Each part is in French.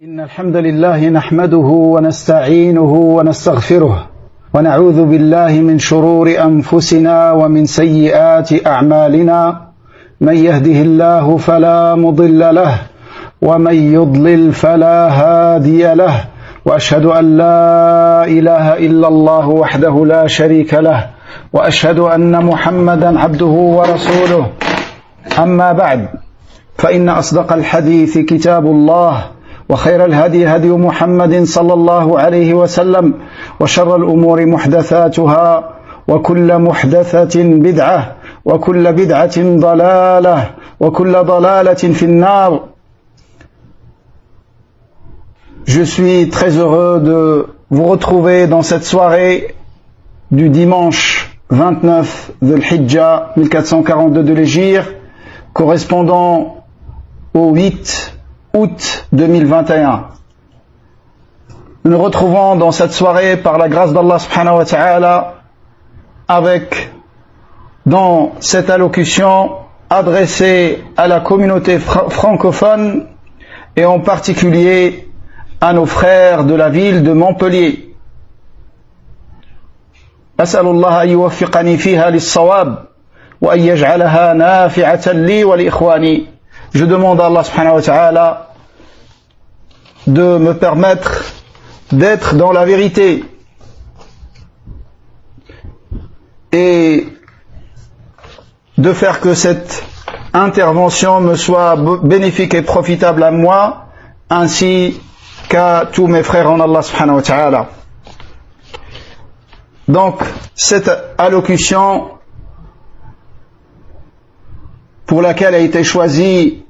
إن الحمد لله نحمده ونستعينه ونستغفره ونعوذ بالله من شرور أنفسنا ومن سيئات أعمالنا من يهده الله فلا مضل له ومن يضلل فلا هادي له وأشهد أن لا إله إلا الله وحده لا شريك له وأشهد أن محمدا عبده ورسوله أما بعد فإن أصدق الحديث كتاب الله وخير الهدي هدي محمد صلى الله عليه وسلم وشر الأمور محدثاتها وكل محدثة بدعة وكل بدعة ضلالة وكل ضلالة في النار. Je suis très heureux de vous retrouver dans cette soirée du dimanche 29 Dhul Hijjah 1442 de l'Hégire, correspondant au 8 août 2021. Nous nous retrouvons dans cette soirée par la grâce d'Allah subhanahu wa ta'ala avec, dans cette allocution adressée à la communauté francophone et en particulier à nos frères de la ville de Montpellier. أسأل الله أن يوفقني فيها للصواب وأن يجعلها نافعة لي ولإخواني. Je demande à Allah subhanahu wa ta'ala de me permettre d'être dans la vérité et de faire que cette intervention me soit bénéfique et profitable à moi ainsi qu'à tous mes frères en Allah subhanahu wa ta'ala. Donc, cette allocution pour laquelle a été choisi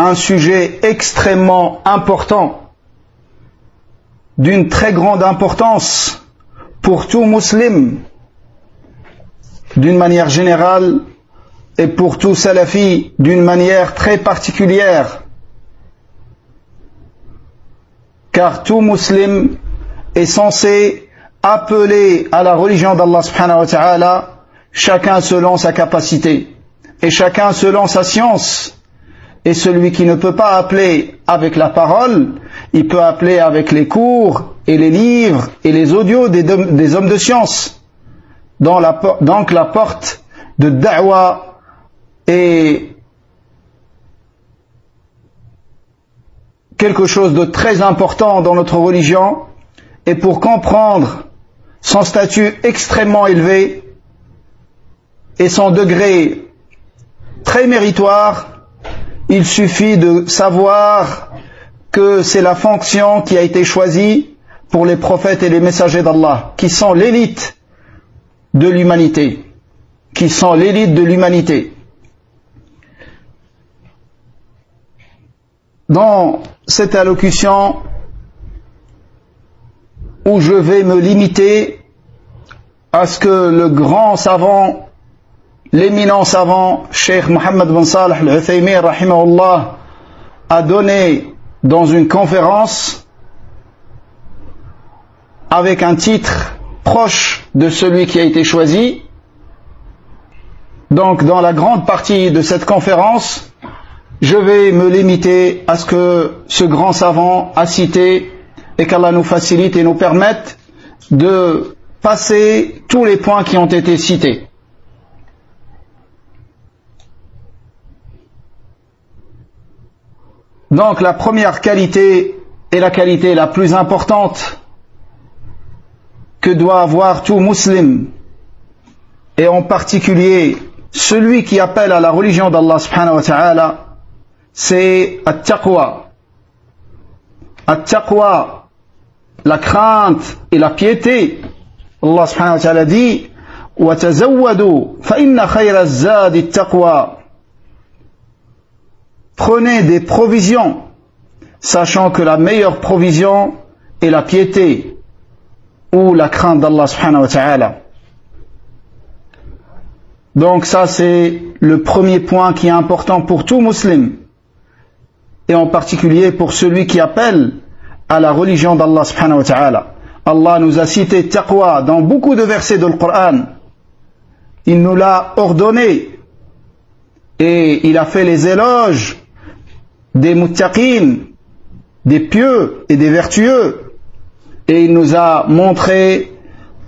un sujet extrêmement important, d'une très grande importance pour tout musulman, d'une manière générale, et pour tout salafi d'une manière très particulière, car tout musulman est censé appeler à la religion d'Allah subhanahu wa ta'ala, chacun selon sa capacité et chacun selon sa science. Et celui qui ne peut pas appeler avec la parole, il peut appeler avec les cours et les livres et les audios des hommes de science. Donc la porte de da'wa est quelque chose de très important dans notre religion, et pour comprendre son statut extrêmement élevé et son degré très méritoire, il suffit de savoir que c'est la fonction qui a été choisie pour les prophètes et les messagers d'Allah, qui sont l'élite de l'humanité, Dans cette allocution, où je vais me limiter à ce que le grand savant, l'éminent savant, Cheikh Mohammed bin Salih al-Uthaymin, rahimahullah, a donné dans une conférence avec un titre proche de celui qui a été choisi. Donc, dans la grande partie de cette conférence, je vais me limiter à ce que ce grand savant a cité, et qu'Allah nous facilite et nous permette de passer tous les points qui ont été cités. Donc la première qualité est la qualité la plus importante que doit avoir tout musulman, et en particulier celui qui appelle à la religion d'Allah subhanahu wa ta'ala, c'est at-taqwa. At-taqwa, la crainte et la piété. Allah subhanahu wa ta'ala dit وَتَزَوَّدُوا فَإِنَّ خَيْرَ الزَّادِ التَّقْوَى. Prenez des provisions, sachant que la meilleure provision est la piété ou la crainte d'Allah subhanahu wa ta'ala. Donc ça, c'est le premier point qui est important pour tout musulman, et en particulier pour celui qui appelle à la religion d'Allah subhanahu wa ta'ala. Allah nous a cité taqwa dans beaucoup de versets du Coran. Il nous l'a ordonné et il a fait les éloges des muttaqin, des pieux et des vertueux, et il nous a montré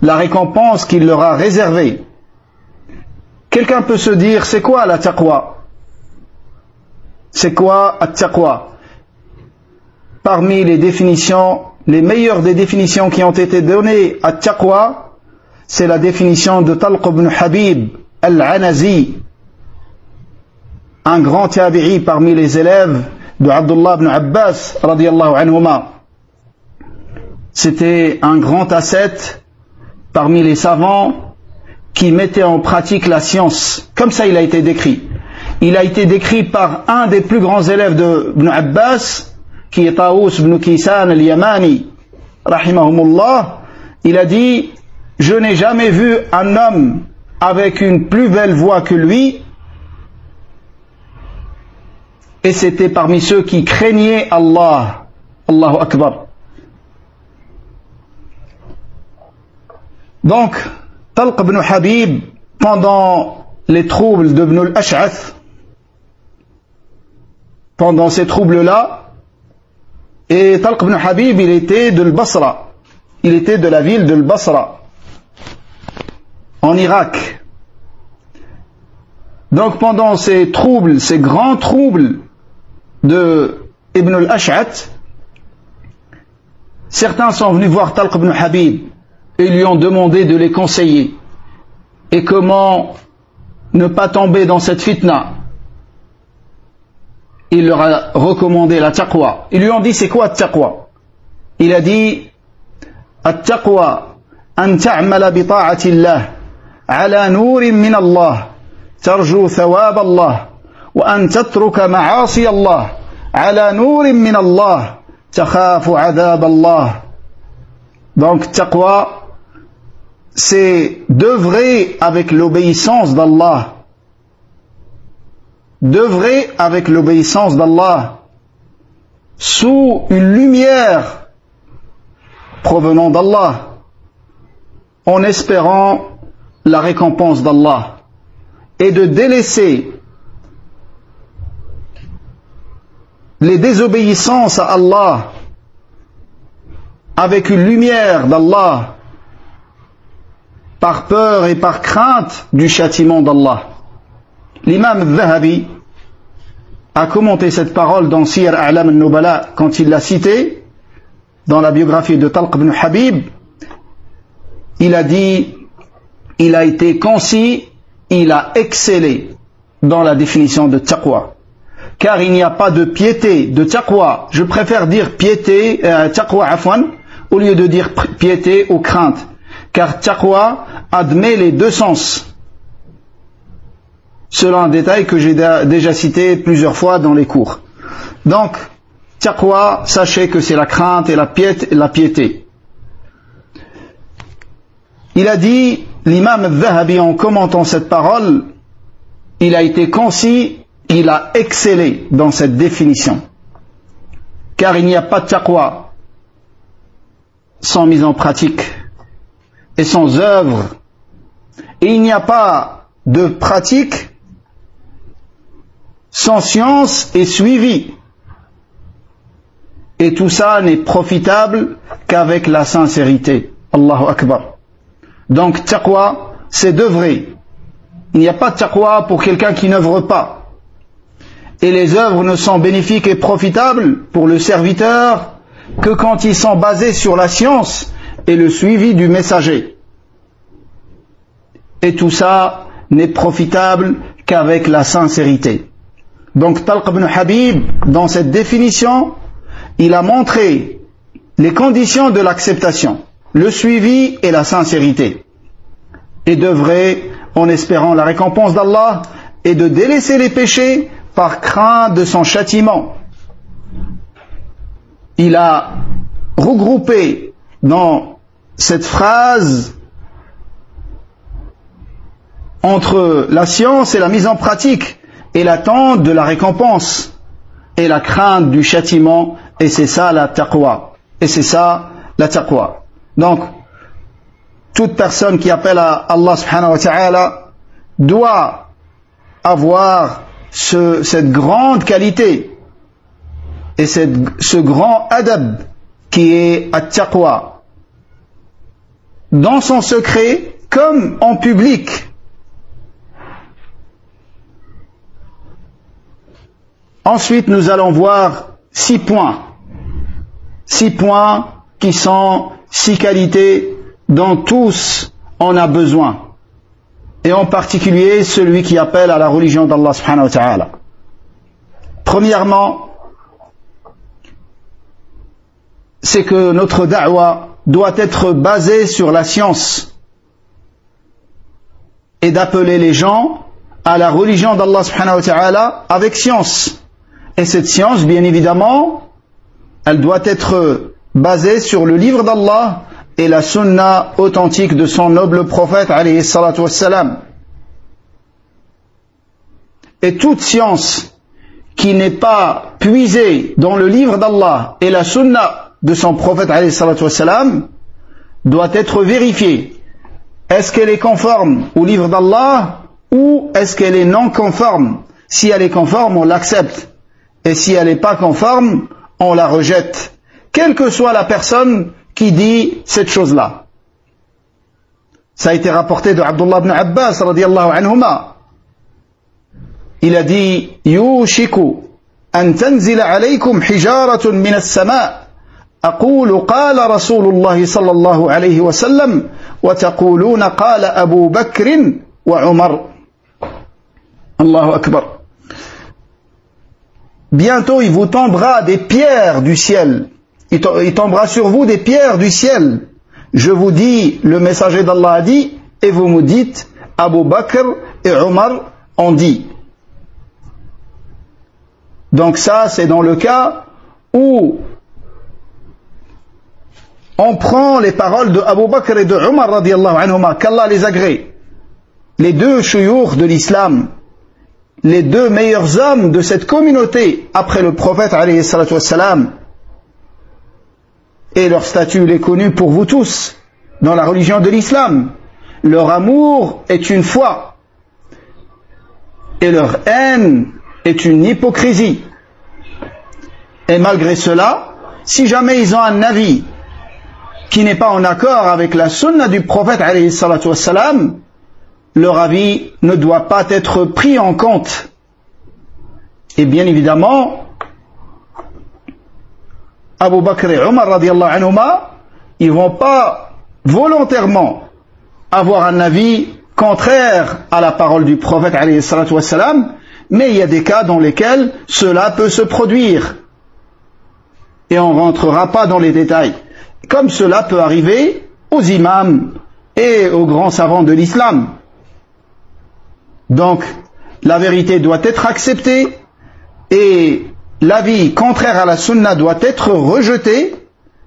la récompense qu'il leur a réservée. Quelqu'un peut se dire, c'est quoi la taqwa? C'est quoi at-taqwa? Parmi les définitions, les meilleures des définitions qui ont été données à taqwa, c'est la définition de Talq ibn Habib al-Anazi, un grand tabi'i parmi les élèves de Abdullah ibn Abbas radiyallahu anhuma. C'était un grand ascète parmi les savants qui mettait en pratique la science. Comme ça il a été décrit. Il a été décrit par un des plus grands élèves de Ibn Abbas, qui est Taous ibn Kaysan al-Yamani rahimahumullah. Il a dit: je n'ai jamais vu un homme avec une plus belle voix que lui, et c'était parmi ceux qui craignaient Allah. Allahu Akbar. Donc, Talq ibn Habib, pendant les troubles d'Ibn al-Ash'ath, pendant ces troubles-là, et Talq ibn Habib, il était de Basra, il était de la ville de Basra, en Irak. Donc pendant ces troubles, ces grands troubles de Ibn al-Ash'ath, certains sont venus voir Talq ibn Habib et lui ont demandé de les conseiller. Et comment ne pas tomber dans cette fitna? Il leur a recommandé la taqwa. Ils lui ont dit: c'est quoi la taqwa? Il a dit: at-taqwa an ta'mala bi ta'ati Allah ala nurin min Allah tarju thawab Allah wa an tatruka ma'asi Allah ala nurin min Allah takhafu adhab Allah. Donc taqwa, c'est d'œuvrer avec l'obéissance d'Allah. D'œuvrer avec l'obéissance d'Allah sous une lumière provenant d'Allah, en espérant la récompense d'Allah, et de délaisser les désobéissances à Allah avec une lumière d'Allah, par peur et par crainte du châtiment d'Allah. L'imam al-Dhahabi a commenté cette parole dans Siyar A'lam al-Nubala quand il l'a cité dans la biographie de Talq ibn Habib. Il a dit: il a été concis, il a excellé dans la définition de taqwa, car il n'y a pas de piété, de taqwa, je préfère dire piété, taqwa afwan, au lieu de dire piété ou crainte, car taqwa admet les deux sens, selon un détail que j'ai déjà cité plusieurs fois dans les cours. Donc, taqwa, sachez que c'est la crainte et la piété. Il a dit, l'imam al-Dhahabi, en commentant cette parole, il a été concis, il a excellé dans cette définition, car il n'y a pas de taqwa sans mise en pratique et sans œuvre, et il n'y a pas de pratique sans science et suivi, et tout ça n'est profitable qu'avec la sincérité. Allahu Akbar. Donc taqwa, c'est d'œuvrer. Il n'y a pas de taqwa pour quelqu'un qui n'œuvre pas, et les œuvres ne sont bénéfiques et profitables pour le serviteur que quand ils sont basés sur la science et le suivi du messager. Et tout ça n'est profitable qu'avec la sincérité. Donc Talq ibn Habib, dans cette définition, il a montré les conditions de l'acceptation, le suivi et la sincérité, et d'œuvrer en espérant la récompense d'Allah, et de délaisser les péchés par crainte de son châtiment. Il a regroupé dans cette phrase entre la science et la mise en pratique, et l'attente de la récompense, et la crainte du châtiment, et c'est ça la taqwa. Et c'est ça la taqwa. Donc, toute personne qui appelle à Allah subhanahu wa ta'ala doit avoir cette grande qualité et ce grand adab qui est at-taqwa, dans son secret comme en public. Ensuite, nous allons voir 6 points. 6 points qui sont 6 qualités dont tous on a besoin. Et en particulier celui qui appelle à la religion d'Allah subhanahu wa ta'ala. Premièrement, c'est que notre da'wa doit être basée sur la science et d'appeler les gens à la religion d'Allah subhanahu wa ta'ala avec science. Et cette science, bien évidemment, elle doit être basée sur le livre d'Allah et la sunna authentique de son noble prophète alayhi salatu wassalam. Et toute science qui n'est pas puisée dans le livre d'Allah et la sunna de son prophète alayhi salatu wassalam doit être vérifiée. Est-ce qu'elle est conforme au livre d'Allah ou est-ce qu'elle est non conforme? Si elle est conforme, on l'accepte. Et si elle n'est pas conforme, on la rejette. Quelle que soit la personne qui dit cette chose-là. Ça a été rapporté de Abdullah ibn Abbas radiyallahu anhuma. Il a dit Yushiku an tanzila alaykum hijaratun min as-sama' aqulu qala Rasulullah sallallahu alayhi wa sallam wa taquluna qala Abu Bakr wa Umar. Allahu akbar. Bientôt il vous tombera des pierres du ciel. Il tombera sur vous des pierres du ciel. Je vous dis, le messager d'Allah a dit, et vous me dites, Abu Bakr et Omar ont dit. Donc ça, c'est dans le cas où on prend les paroles de Abu Bakr et de Omar radiallahu anhuma, qu'Allah les agrée, les deux shuyukh de l'islam, les deux meilleurs hommes de cette communauté après le prophète alayhi salatu wassalam. Et leur statut est connu pour vous tous dans la religion de l'islam. Leur amour est une foi et leur haine est une hypocrisie. Et malgré cela, si jamais ils ont un avis qui n'est pas en accord avec la sunna du prophète alayhi salatu wassalam, leur avis ne doit pas être pris en compte. Et bien évidemment, Abu Bakr et Omar radiallahu anhuma, ils vont pas volontairement avoir un avis contraire à la parole du prophète alayhi salatu wassalam, mais il y a des cas dans lesquels cela peut se produire. Et on ne rentrera pas dans les détails. Comme cela peut arriver aux imams et aux grands savants de l'islam. Donc, la vérité doit être acceptée et l'avis contraire à la sunna doit être rejeté,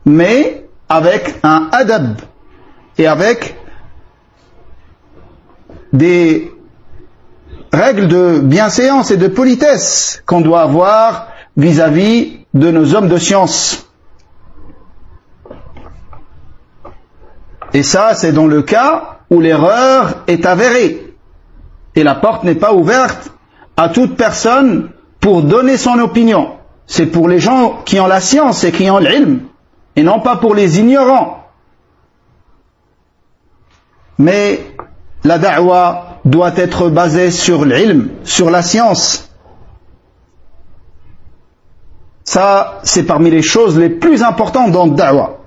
mais avec un adab et avec des règles de bienséance et de politesse qu'on doit avoir vis-à-vis de nos hommes de science. Et ça, c'est dans le cas où l'erreur est avérée. Et la porte n'est pas ouverte à toute personne pour donner son opinion. C'est pour les gens qui ont la science et qui ont l'ilm, et non pas pour les ignorants. Mais la da'wa doit être basée sur l'ilm, sur la science. Ça, c'est parmi les choses les plus importantes dans la da'wa.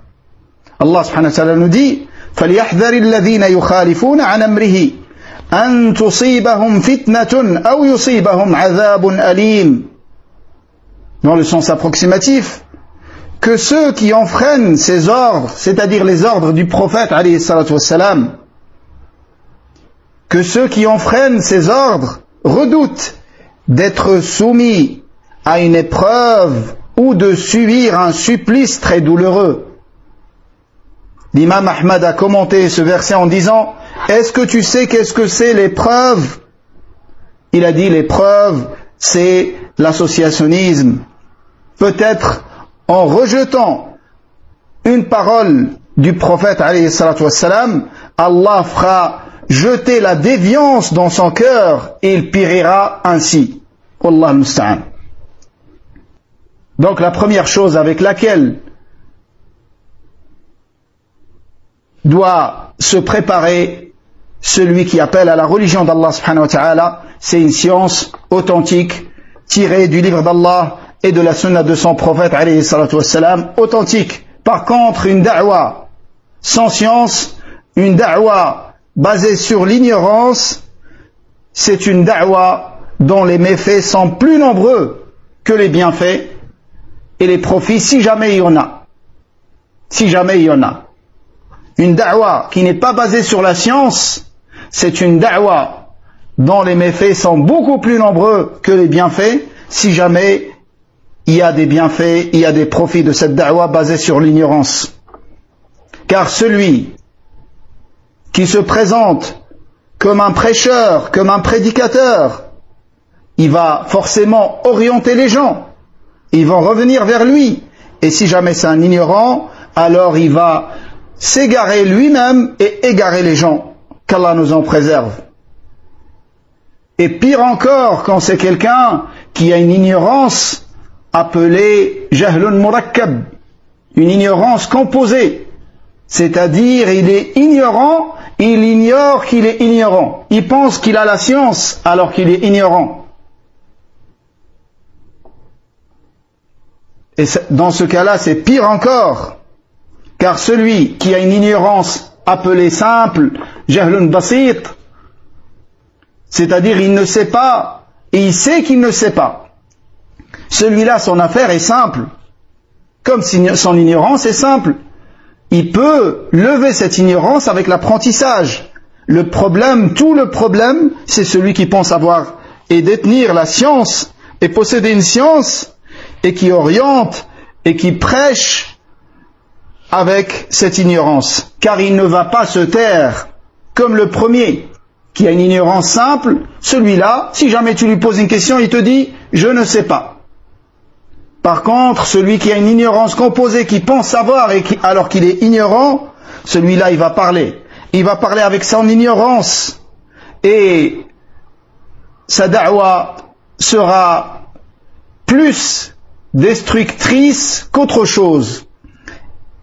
Allah subhanahu wa ta'ala nous dit فَلْيَحْذَرِ الَّذِينَ يُخَالِفُونَ عَنْ أَمْرِهِ أَن تُصِيبَهُمْ فِتْنَةٌ أَوْ يُصِيبَهُمْ عَذَابٌ أَلِيمٌ. Dans le sens approximatif, que ceux qui enfreignent ces ordres, c'est-à-dire les ordres du prophète alayhi salatu wassalam, que ceux qui enfreignent ces ordres redoutent d'être soumis à une épreuve ou de subir un supplice très douloureux. L'imam Ahmad a commenté ce verset en disant: est-ce que tu sais qu'est-ce que c'est l'épreuve? Il a dit l'épreuve, c'est l'associationnisme. Peut-être en rejetant une parole du prophète alayhi salatu wassalam, Allah fera jeter la déviance dans son cœur et il périra ainsi. Wallah al-musta'an. Donc la première chose avec laquelle doit se préparer celui qui appelle à la religion d'Allah subhanahu wa ta'ala, c'est une science authentique, tirée du livre d'Allah et de la sunna de son prophète alayhi salatu wassalam, authentique. Par contre, une da'wa sans science, une da'wa basée sur l'ignorance, c'est une da'wa dont les méfaits sont plus nombreux que les bienfaits et les profits, si jamais il y en a. Si jamais il y en a. Une da'wa qui n'est pas basée sur la science, c'est une da'wa dont les méfaits sont beaucoup plus nombreux que les bienfaits, si jamais il y a des bienfaits, il y a des profits de cette da'wa basée sur l'ignorance. Car celui qui se présente comme un prêcheur, comme un prédicateur, il va forcément orienter les gens. Ils vont revenir vers lui. Et si jamais c'est un ignorant, alors il va s'égarer lui-même et égarer les gens. Qu'Allah nous en préserve. Et pire encore, quand c'est quelqu'un qui a une ignorance appelée jahlun murakkab, une ignorance composée. C'est-à-dire, il est ignorant, il ignore qu'il est ignorant. Il pense qu'il a la science alors qu'il est ignorant. Et dans ce cas-là, c'est pire encore. Car celui qui a une ignorance appelée simple, jahlun basit, c'est-à-dire il ne sait pas, et il sait qu'il ne sait pas. Celui-là, son affaire est simple. Comme son ignorance est simple. Il peut lever cette ignorance avec l'apprentissage. Le problème, tout le problème, c'est celui qui pense avoir et détenir la science, et posséder une science, et qui oriente, et qui prêche avec cette ignorance. Car il ne va pas se taire comme le premier, qui a une ignorance simple. Celui-là, si jamais tu lui poses une question, il te dit « je ne sais pas ». Par contre, celui qui a une ignorance composée, qui pense savoir alors qu'il est ignorant, celui-là, il va parler. Il va parler avec son ignorance. Et sa da'wa sera plus destructrice qu'autre chose.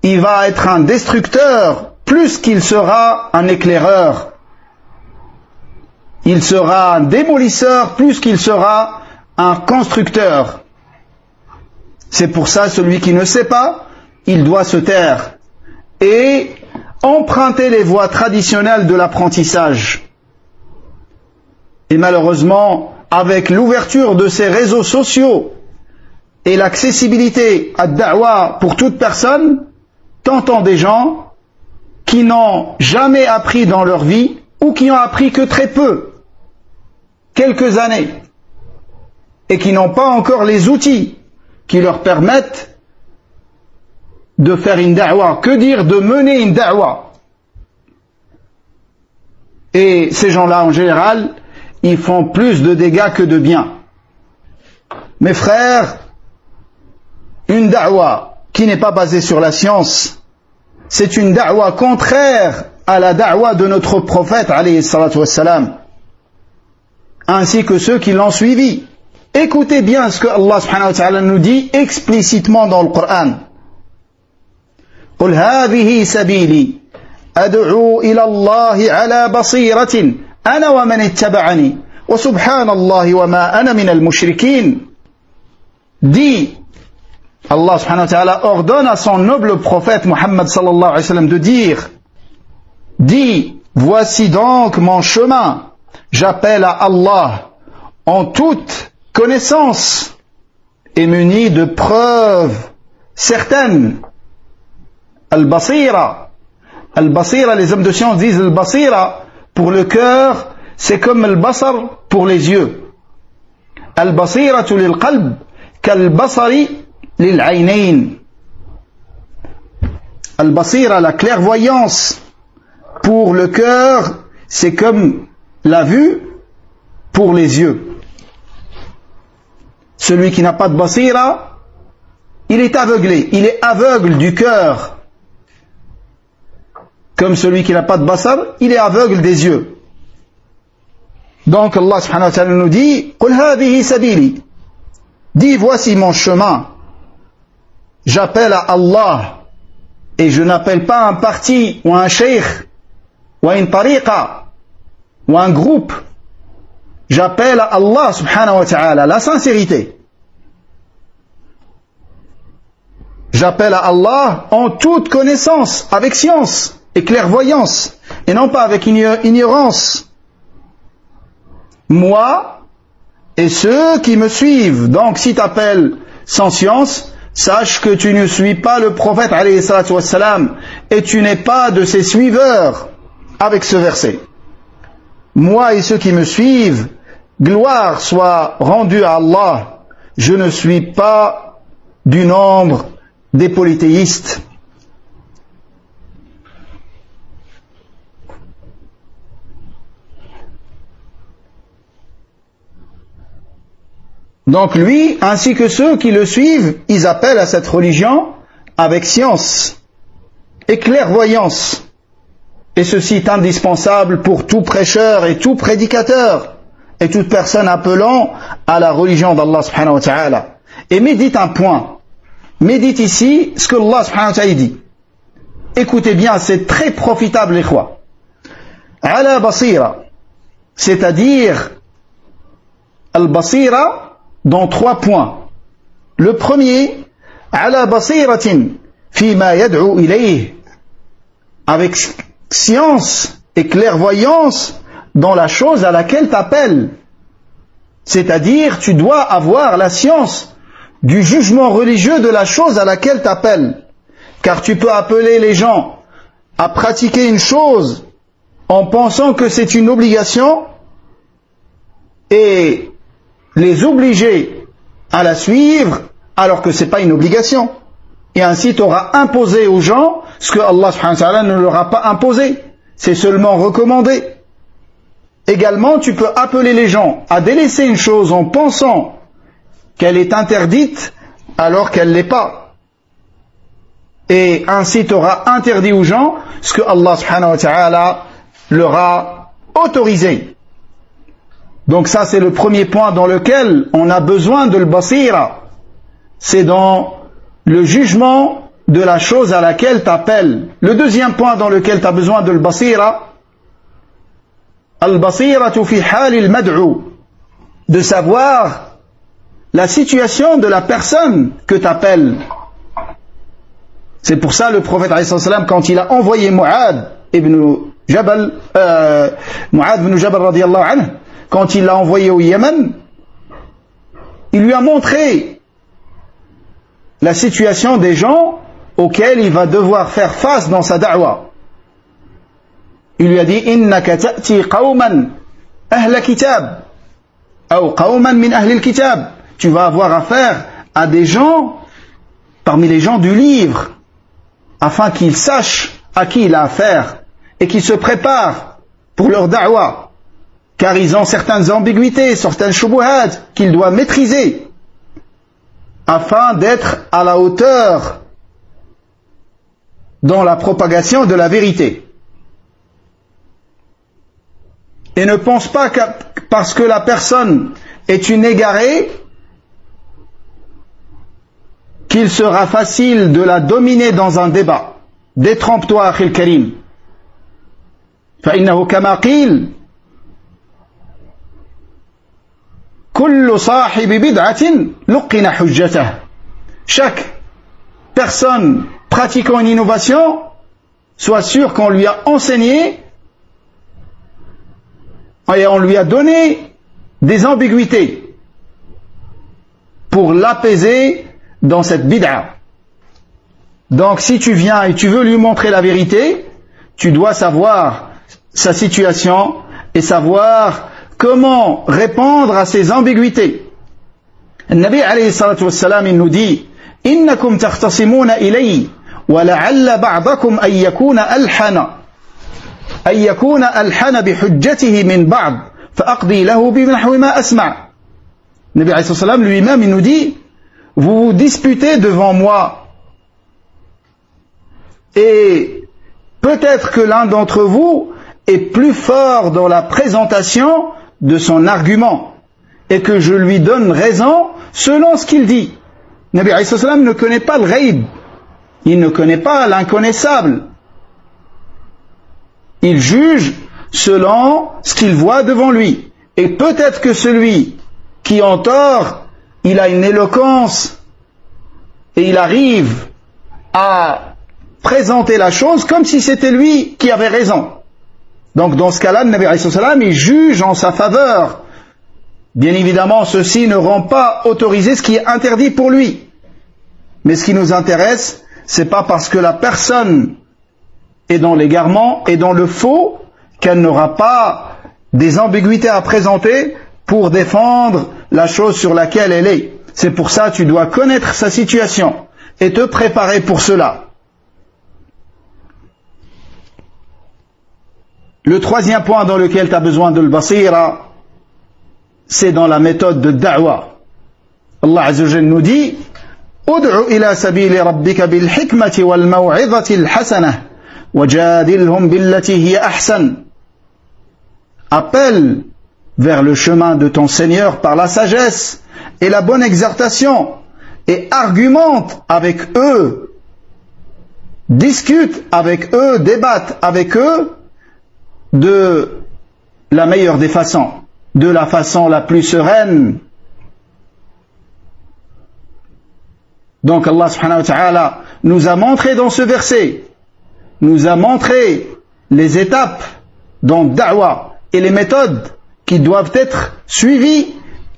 Il va être un destructeur plus qu'il sera un éclaireur. Il sera un démolisseur plus qu'il sera un constructeur. C'est pour ça, celui qui ne sait pas, il doit se taire et emprunter les voies traditionnelles de l'apprentissage. Et malheureusement, avec l'ouverture de ces réseaux sociaux et l'accessibilité à da'wa pour toute personne, t'entends des gens qui n'ont jamais appris dans leur vie ou qui ont appris que très peu, quelques années, et qui n'ont pas encore les outils qui leur permettent de faire une da'wa. Que dire de mener une da'wa? Et ces gens-là, en général, ils font plus de dégâts que de bien. Mes frères, une da'wa qui n'est pas basée sur la science, c'est une da'wa contraire à la da'wa de notre prophète, alayhi salatu wassalam, ainsi que ceux qui l'ont suivi. Écoutez bien ce que Allah subhanahu wa ta'ala nous dit explicitement dans le Coran. قُلْ هَذِهِ سَبِيلِي أَدْعُو إِلَى اللَّهِ عَلَى بَصِيرَةٍ أَنَا وَمَنِ اتَّبَعَنِي وَسُبْحَانَ اللَّهِ وَمَا أَنَا مِنَ الْمُشْرِكِينَ. Dit, Allah subhanahu wa ta'ala ordonne à son noble prophète Muhammad sallallahu alayhi wa sallam de dire, dis, voici donc mon chemin, j'appelle à Allah en toute connaissance et muni de preuves certaines. Al-Basira. Al-Basira, les hommes de science disent Al-Basira pour le cœur, c'est comme Al-Basar pour les yeux. Al-Basiratu lil-qalb kal-basari lil-aynayn. Al-Basira, la clairvoyance pour le cœur, c'est comme la vue pour les yeux. Celui qui n'a pas de basira, il est aveuglé, il est aveugle du cœur. Comme celui qui n'a pas de basar, il est aveugle des yeux. Donc Allah subhanahu wa ta'ala nous dit, قُلْ هَذِهِ سَبِيلِي. Dis, voici mon chemin. j'appelle à Allah et je n'appelle pas un parti ou un cheikh ou une tariqa ou un groupe. J'appelle à Allah subhanahu wa ta'ala, la sincérité. J'appelle à Allah en toute connaissance, avec science et clairvoyance, et non pas avec ignorance. Moi et ceux qui me suivent. Donc si tu appelles sans science, sache que tu ne suis pas le prophète alayhi salatu wassalam, et tu n'es pas de ses suiveurs avec ce verset. Moi et ceux qui me suivent, gloire soit rendue à Allah. Je ne suis pas du nombre des polythéistes. Donc lui, ainsi que ceux qui le suivent, ils appellent à cette religion avec science et clairvoyance. Et ceci est indispensable pour tout prêcheur et tout prédicateur et toute personne appelant à la religion d'Allah subhanahu wa ta'ala. Et médite un point. Médite ici ce que Allah subhanahu wa ta'ala dit. Écoutez bien, c'est très profitable, les khois. Ala basira, c'est-à-dire al-basira dans 3 points. Le premier, ala basiratin fima yad'u ilayh, avec science et clairvoyance dans la chose à laquelle t'appelles. C'est-à-dire, tu dois avoir la science du jugement religieux de la chose à laquelle t'appelles. Car tu peux appeler les gens à pratiquer une chose en pensant que c'est une obligation et les obliger à la suivre alors que c'est pas une obligation. Et ainsi tu auras imposé aux gens ce que Allah subhanahu wa ta'ala ne leur a pas imposé. C'est seulement recommandé. Également, tu peux appeler les gens à délaisser une chose en pensant qu'elle est interdite alors qu'elle ne l'est pas. Et ainsi tu auras interdit aux gens ce que Allah subhanahu wa ta'ala leur a autorisé. Donc ça c'est le premier point dans lequel on a besoin de l'basira. C'est dans le jugement de la chose à laquelle tu appelles. Le deuxième point dans lequel tu as besoin de l'basira, al-basiratu fi hal al-mad'u, de savoir la situation de la personne que tu appelles. C'est pour ça le prophète alayhi salam, quand il a envoyé Mu'adh ibn Jabal radiyallahu anhu, quand il l'a envoyé au Yémen, il lui a montré la situation des gens auxquels il va devoir faire face dans sa da'wa. Il lui a dit innaka ta'ti qawman ahla kitab ou qawman min ahli al-kitab. Tu vas avoir affaire à des gens parmi les gens du livre, afin qu'ils sachent à qui il a affaire et qu'ils se préparent pour leur da'wa, car ils ont certaines ambiguïtés, certaines shubuhat qu'ils doivent maîtriser afin d'être à la hauteur dans la propagation de la vérité. Et ne pense pas que parce que la personne est une égarée, qu'il sera facile de la dominer dans un débat. Détrompe-toi, Akhil Karim. فإنه كما قيل كل صاحب بدعة لقن حجته. Chaque personne pratiquant une innovation, soit sûr qu'on lui a enseigné et on lui a donné des ambiguïtés pour l'apaiser dans cette bid'a. Donc si tu viens et tu veux lui montrer la vérité, tu dois savoir sa situation et savoir comment répondre à ces ambiguïtés. Le Nabi alayhi salatu wassalam, il nous dit innakum takhtasimuna ilayhi wa la'alla ba'dakum an yakuna alhana bi hujjatihi min ba'd fa aqdi lahu bi nahwi ma asma'. Le Nabi alayhi salatu wassalam lui-même, il nous dit vous vous disputez devant moi et peut-être que l'un d'entre vous est plus fort dans la présentation de son argument et que je lui donne raison selon ce qu'il dit. Nabi alayhi salam ne connaît pas le ghaib. Il ne connaît pas l'inconnaissable. Il juge selon ce qu'il voit devant lui. Et peut-être que celui qui en tort, il a une éloquence et il arrive à présenter la chose comme si c'était lui qui avait raison. Donc dans ce cas-là, le Nabi alayhi salam, il juge en sa faveur. Bien évidemment, ceci ne rend pas autorisé ce qui est interdit pour lui. Mais ce qui nous intéresse, c'est pas parce que la personne est dans l'égarement et dans le faux qu'elle n'aura pas des ambiguïtés à présenter pour défendre la chose sur laquelle elle est. C'est pour ça que tu dois connaître sa situation et te préparer pour cela. Le troisième point dans lequel tu as besoin de le-basira, c'est dans la méthode de da'wa. Allah Azza wa Jalla nous dit Ud'u ila sabili rabbika bil hikmati wal maw'izati al hasanah wajadilhum billati hiya ahsan. Appelle vers le chemin de ton Seigneur par la sagesse et la bonne exhortation et argumente avec eux, discute avec eux, débatte avec eux de la meilleure des façons, de la façon la plus sereine. Donc Allah subhanahu wa ta'ala nous a montré dans ce verset, nous a montré les étapes dans da'wa et les méthodes qui doivent être suivies.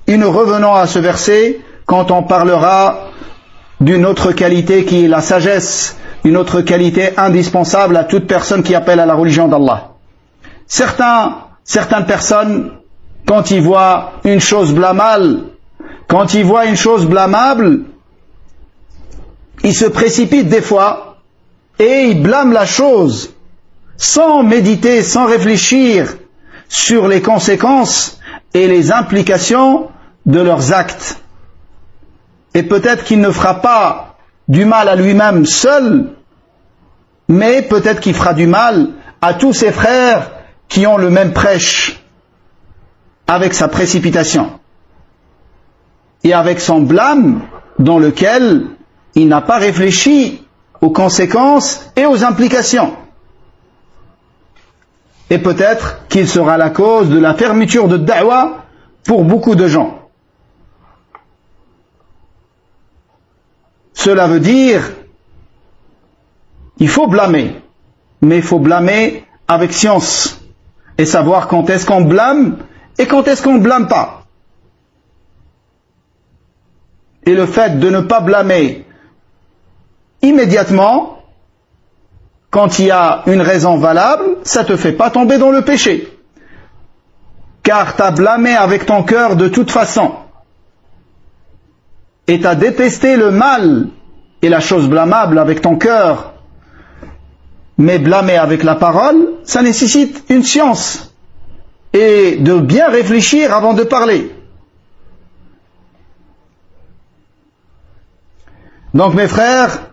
Et nous revenons à ce verset quand on parlera d'une autre qualité qui est la sagesse, une autre qualité indispensable à toute personne qui appelle à la religion d'Allah. Certaines personnes, quand ils voient une chose blâmable, ils se précipitent des fois et ils blâment la chose sans méditer, sans réfléchir sur les conséquences et les implications de leurs actes. Et peut-être qu'il ne fera pas du mal à lui-même seul, mais peut-être qu'il fera du mal à tous ses frères qui ont le même prêche, avec sa précipitation et avec son blâme dans lequel il n'a pas réfléchi aux conséquences et aux implications. Et peut-être qu'il sera la cause de la fermeture de da'wa pour beaucoup de gens. Cela veut dire il faut blâmer, mais il faut blâmer avec science et savoir quand est-ce qu'on blâme et quand est-ce qu'on ne blâme pas. Et le fait de ne pas blâmer immédiatement, quand il y a une raison valable, ça ne te fait pas tomber dans le péché. Car tu as blâmé avec ton cœur de toute façon. Et tu as détesté le mal et la chose blâmable avec ton cœur. Mais blâmer avec la parole, ça nécessite une science et de bien réfléchir avant de parler. Donc mes frères,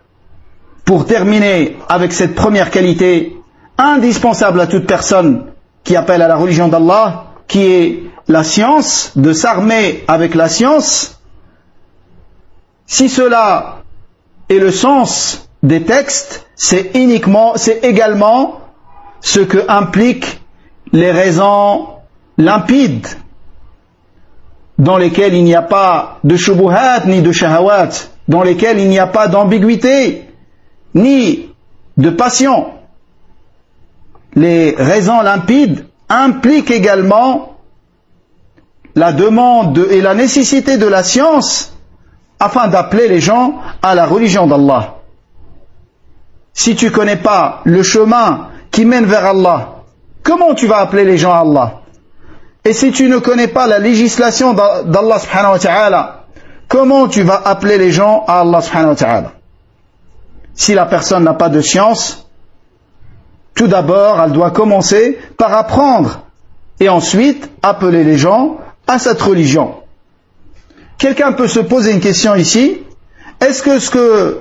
pour terminer avec cette première qualité indispensable à toute personne qui appelle à la religion d'Allah, qui est la science, de s'armer avec la science, si cela est le sens des textes, c'est également ce que impliquent les raisons limpides dans lesquelles il n'y a pas de shubuhat ni de shahawat, dans lesquelles il n'y a pas d'ambiguïté ni de passion. Les raisons limpides impliquent également la demande et la nécessité de la science afin d'appeler les gens à la religion d'Allah. Si tu ne connais pas le chemin qui mène vers Allah, comment tu vas appeler les gens à Allah? Et si tu ne connais pas la législation d'Allah subhanahu wa ta'ala, comment tu vas appeler les gens à Allah subhanahu wa ta'ala? Si la personne n'a pas de science, tout d'abord, elle doit commencer par apprendre et ensuite appeler les gens à cette religion. Quelqu'un peut se poser une question ici. Est-ce que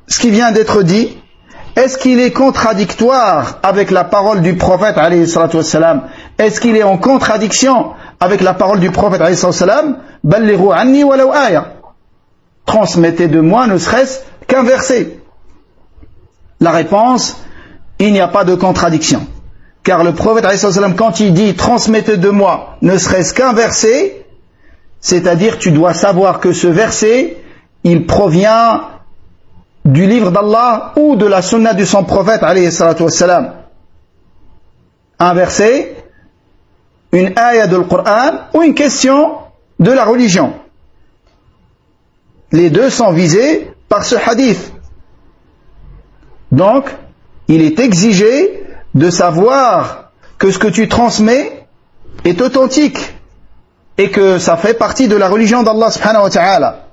ce qui vient d'être dit, est-ce qu'il est contradictoire avec la parole du prophète alayhi salatu wassalam? Est-ce qu'il est en contradiction avec la parole du prophète alayhi salatu wassalam? Ballighu anni walau aya. transmettez de moi ne serait-ce qu'un verset? La réponse, il n'y a pas de contradiction. Car le prophète, quand il dit transmettez de moi ne serait-ce qu'un verset, c'est-à-dire tu dois savoir que ce verset, il provient du livre d'Allah ou de la sunna de son prophète, alayhi salatu wassalam. Un verset, une ayah de Coran ou une question de la religion. Les deux sont visés par ce hadith. Donc, il est exigé de savoir que ce que tu transmets est authentique et que ça fait partie de la religion d'Allah subhanahu wa ta'ala.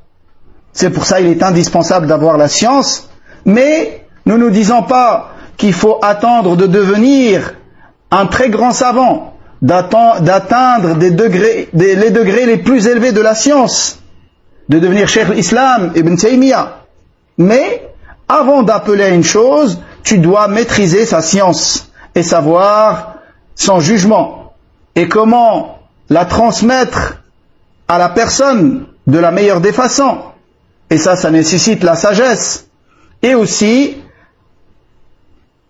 C'est pour ça qu'il est indispensable d'avoir la science, mais nous ne disons pas qu'il faut attendre de devenir un très grand savant, d'atteindre les degrés les plus élevés de la science, de devenir Cheikh l'Islam, Ibn Taymiyyah. Mais avant d'appeler à une chose, tu dois maîtriser sa science et savoir son jugement et comment la transmettre à la personne de la meilleure des façons. Et ça nécessite la sagesse. Et aussi,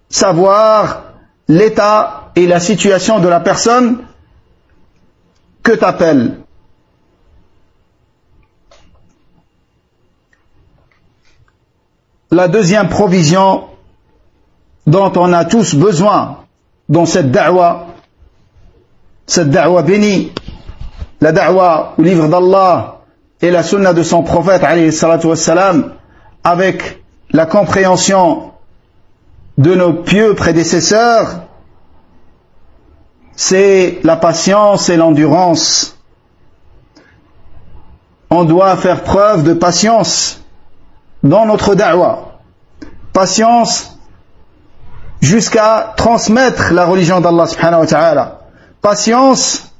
savoir l'état et la situation de la personne que tu appelles. La deuxième provision dont on a tous besoin dans cette da'wa bénie, la da'wa au livre d'Allah et la sunna de son prophète alayhi salatu wassalam, avec la compréhension de nos pieux prédécesseurs, c'est la patience et l'endurance. On doit faire preuve de patience dans notre da'wa. Patience jusqu'à transmettre la religion d'Allah subhanahu wa ta'ala. Patience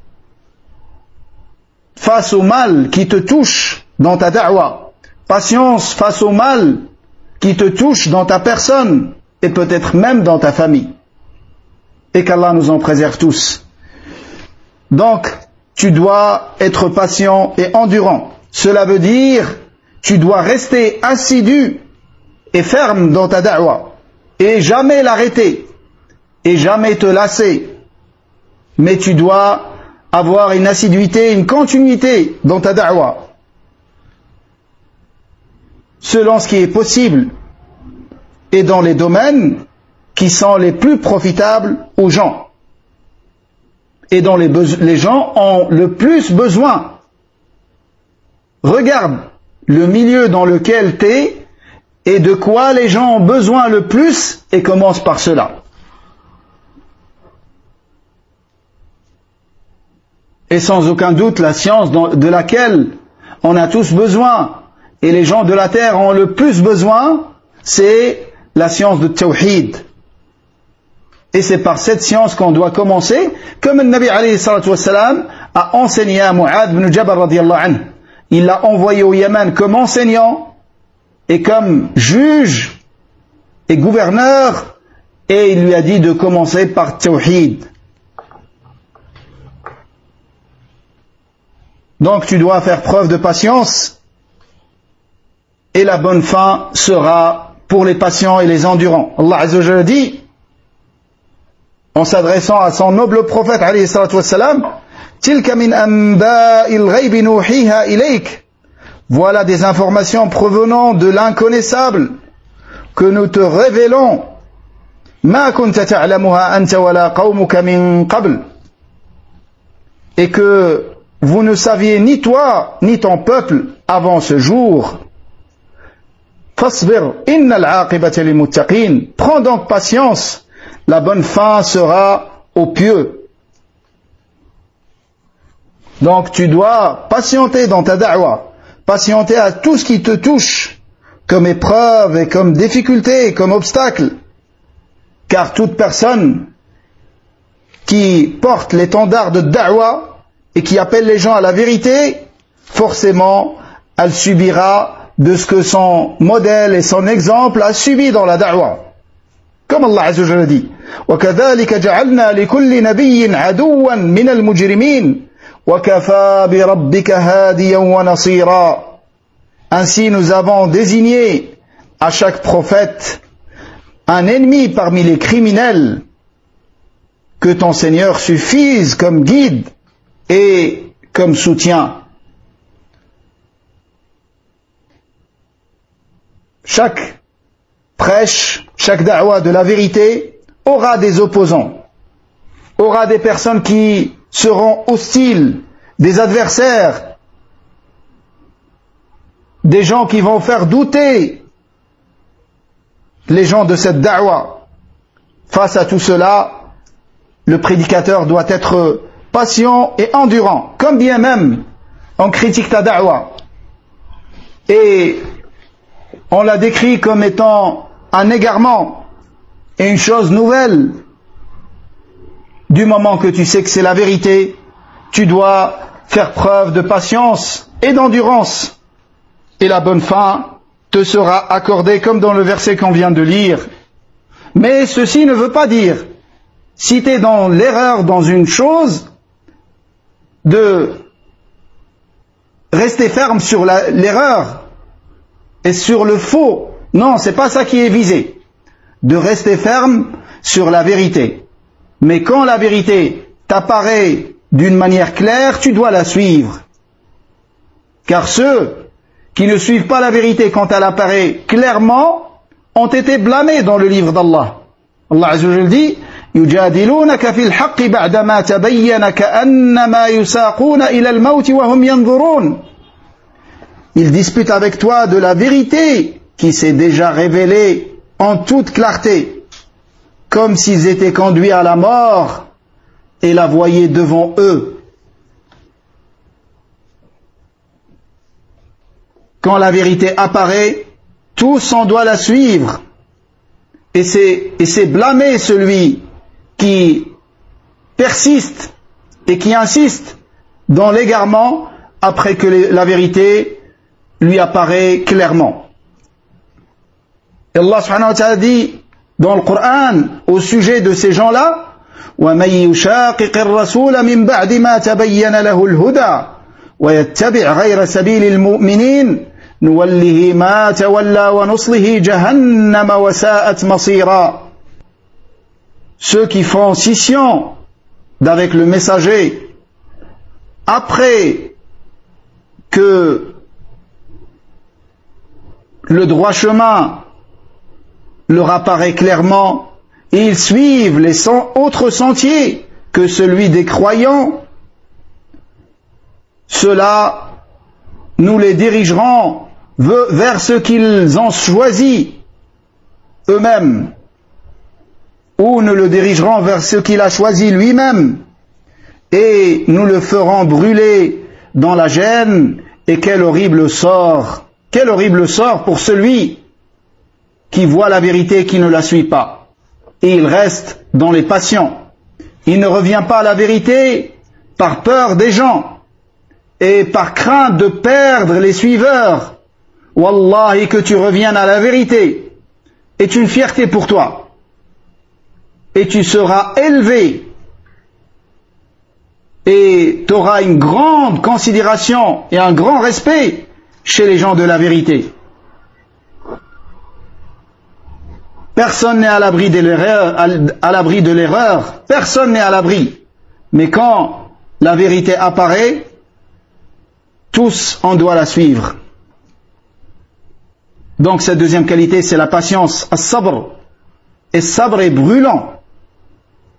face au mal qui te touche dans ta da'wa. Patience face au mal qui te touche dans ta personne et peut-être même dans ta famille. Et qu'Allah nous en préserve tous. Donc, tu dois être patient et endurant. Cela veut dire, tu dois rester assidu et ferme dans ta da'wa. Et jamais l'arrêter. Et jamais te lasser. Mais tu dois avoir une assiduité, une continuité dans ta da'wa. Selon ce qui est possible. Et dans les domaines qui sont les plus profitables aux gens. Et dont les gens ont le plus besoin. Regarde le milieu dans lequel tu es et de quoi les gens ont besoin le plus et commence par cela. Et sans aucun doute, la science de laquelle on a tous besoin et les gens de la terre ont le plus besoin, c'est la science de Tawhid. Et c'est par cette science qu'on doit commencer, comme le Nabi alayhi salatu wassalam a enseigné à Mu'adh ibn Jabal radiyallahu anhu. Il l'a envoyé au Yémen comme enseignant et comme juge et gouverneur, et il lui a dit de commencer par Tawhid. Donc tu dois faire preuve de patience et la bonne fin sera pour les patients et les endurants. Allah Azza wa Jalla dit, en s'adressant à son noble prophète alayhi salatu wassalam, Tilka min anba'il ghaybi nuhiha ilayk. Voilà des informations provenant de l'inconnaissable que nous te révélons. Ma kunta ta'lamuha anta wala qawmuka min qabl. Et que vous ne saviez ni toi ni ton peuple avant ce jour. Fasbir innal 'aqibata lil muttaqin. Prends donc patience, la bonne fin sera aux pieux. Donc tu dois patienter dans ta da'wa, patienter à tout ce qui te touche comme épreuve et comme difficulté, comme obstacle. Car toute personne qui porte l'étendard de da'wa et qui appelle les gens à la vérité, forcément, elle subira de ce que son modèle et son exemple a subi dans la da'wa. Comme Allah Azza wa Jalla dit, وَكَذَلِكَ جَعَلْنَا لِكُلِّ نَبِيٍّ عَدُوًّا مِنَ الْمُجْرِمِينَ وَكَفَى بِرَبِّكَ هَادِيًا وَنَصِيرًا. Ainsi nous avons désigné à chaque prophète un ennemi parmi les criminels. Que ton Seigneur suffise comme guide et comme soutien. Chaque prêche, chaque da'wa de la vérité aura des opposants, aura des personnes qui seront hostiles, des adversaires, des gens qui vont faire douter les gens de cette da'wa. Face à tout cela, le prédicateur doit être patient et endurant, comme bien même on critique ta da'wa. Et on l'a décrit comme étant un égarement et une chose nouvelle. Du moment que tu sais que c'est la vérité, tu dois faire preuve de patience et d'endurance. Et la bonne fin te sera accordée comme dans le verset qu'on vient de lire. Mais ceci ne veut pas dire, si tu es dans l'erreur dans une chose, de rester ferme sur l'erreur et sur le faux. Non, c'est pas ça qui est visé. De rester ferme sur la vérité. Mais quand la vérité t'apparaît d'une manière claire, tu dois la suivre. Car ceux qui ne suivent pas la vérité quand elle apparaît clairement ont été blâmés dans le livre d'Allah. Allah Azza wa Jalla dit يجادلونك في الحق بعدما تبين كأنما يساقون إلى الموت وهم ينظرون. Ils disputent avec toi de la vérité qui s'est déjà révélée en toute clarté, comme s'ils étaient conduits à la mort et la voyaient devant eux. Quand la vérité apparaît, tous on doit la suivre. Et c'est blâmer celui qui persiste et qui insiste dans l'égarement après que la vérité lui apparaît clairement. Et Allah subhanahu wa ta'ala dit dans le Coran au sujet de ces gens-là, وَمَن يُشَاقِقِ الرَّسُولَ مِن بَعْدِ مَا تَبَيَّنَ لَهُ الْهُدَى وَيَتَّبِعْ غَيْرَ سَبِيلِ الْمُؤْمِنِينَ نُوَلِّهِ مَا تَوَلَّى وَنُصْلِهِ جَهَنَّمَ وَسَاءَتْ مَصِيرًا. Ceux qui font scission d'avec le messager après que le droit chemin leur apparaît clairement, et ils suivent les autres sentiers que celui des croyants, ceux-là, nous les dirigerons vers ce qu'ils ont choisi eux-mêmes, ou nous le dirigerons vers ce qu'il a choisi lui-même, et nous le ferons brûler dans la gêne. Et quel horrible sort pour celui qui voit la vérité et qui ne la suit pas. Et il reste dans les passions. Il ne revient pas à la vérité par peur des gens et par crainte de perdre les suiveurs. Wallahi, que tu reviennes à la vérité est une fierté pour toi. Et tu seras élevé et tu auras une grande considération et un grand respect chez les gens de la vérité. Personne n'est à l'abri de l'erreur, personne n'est à l'abri. Mais quand la vérité apparaît, tous on doit la suivre. Donc cette deuxième qualité, c'est la patience, as-sabr. Et sabr est brûlant.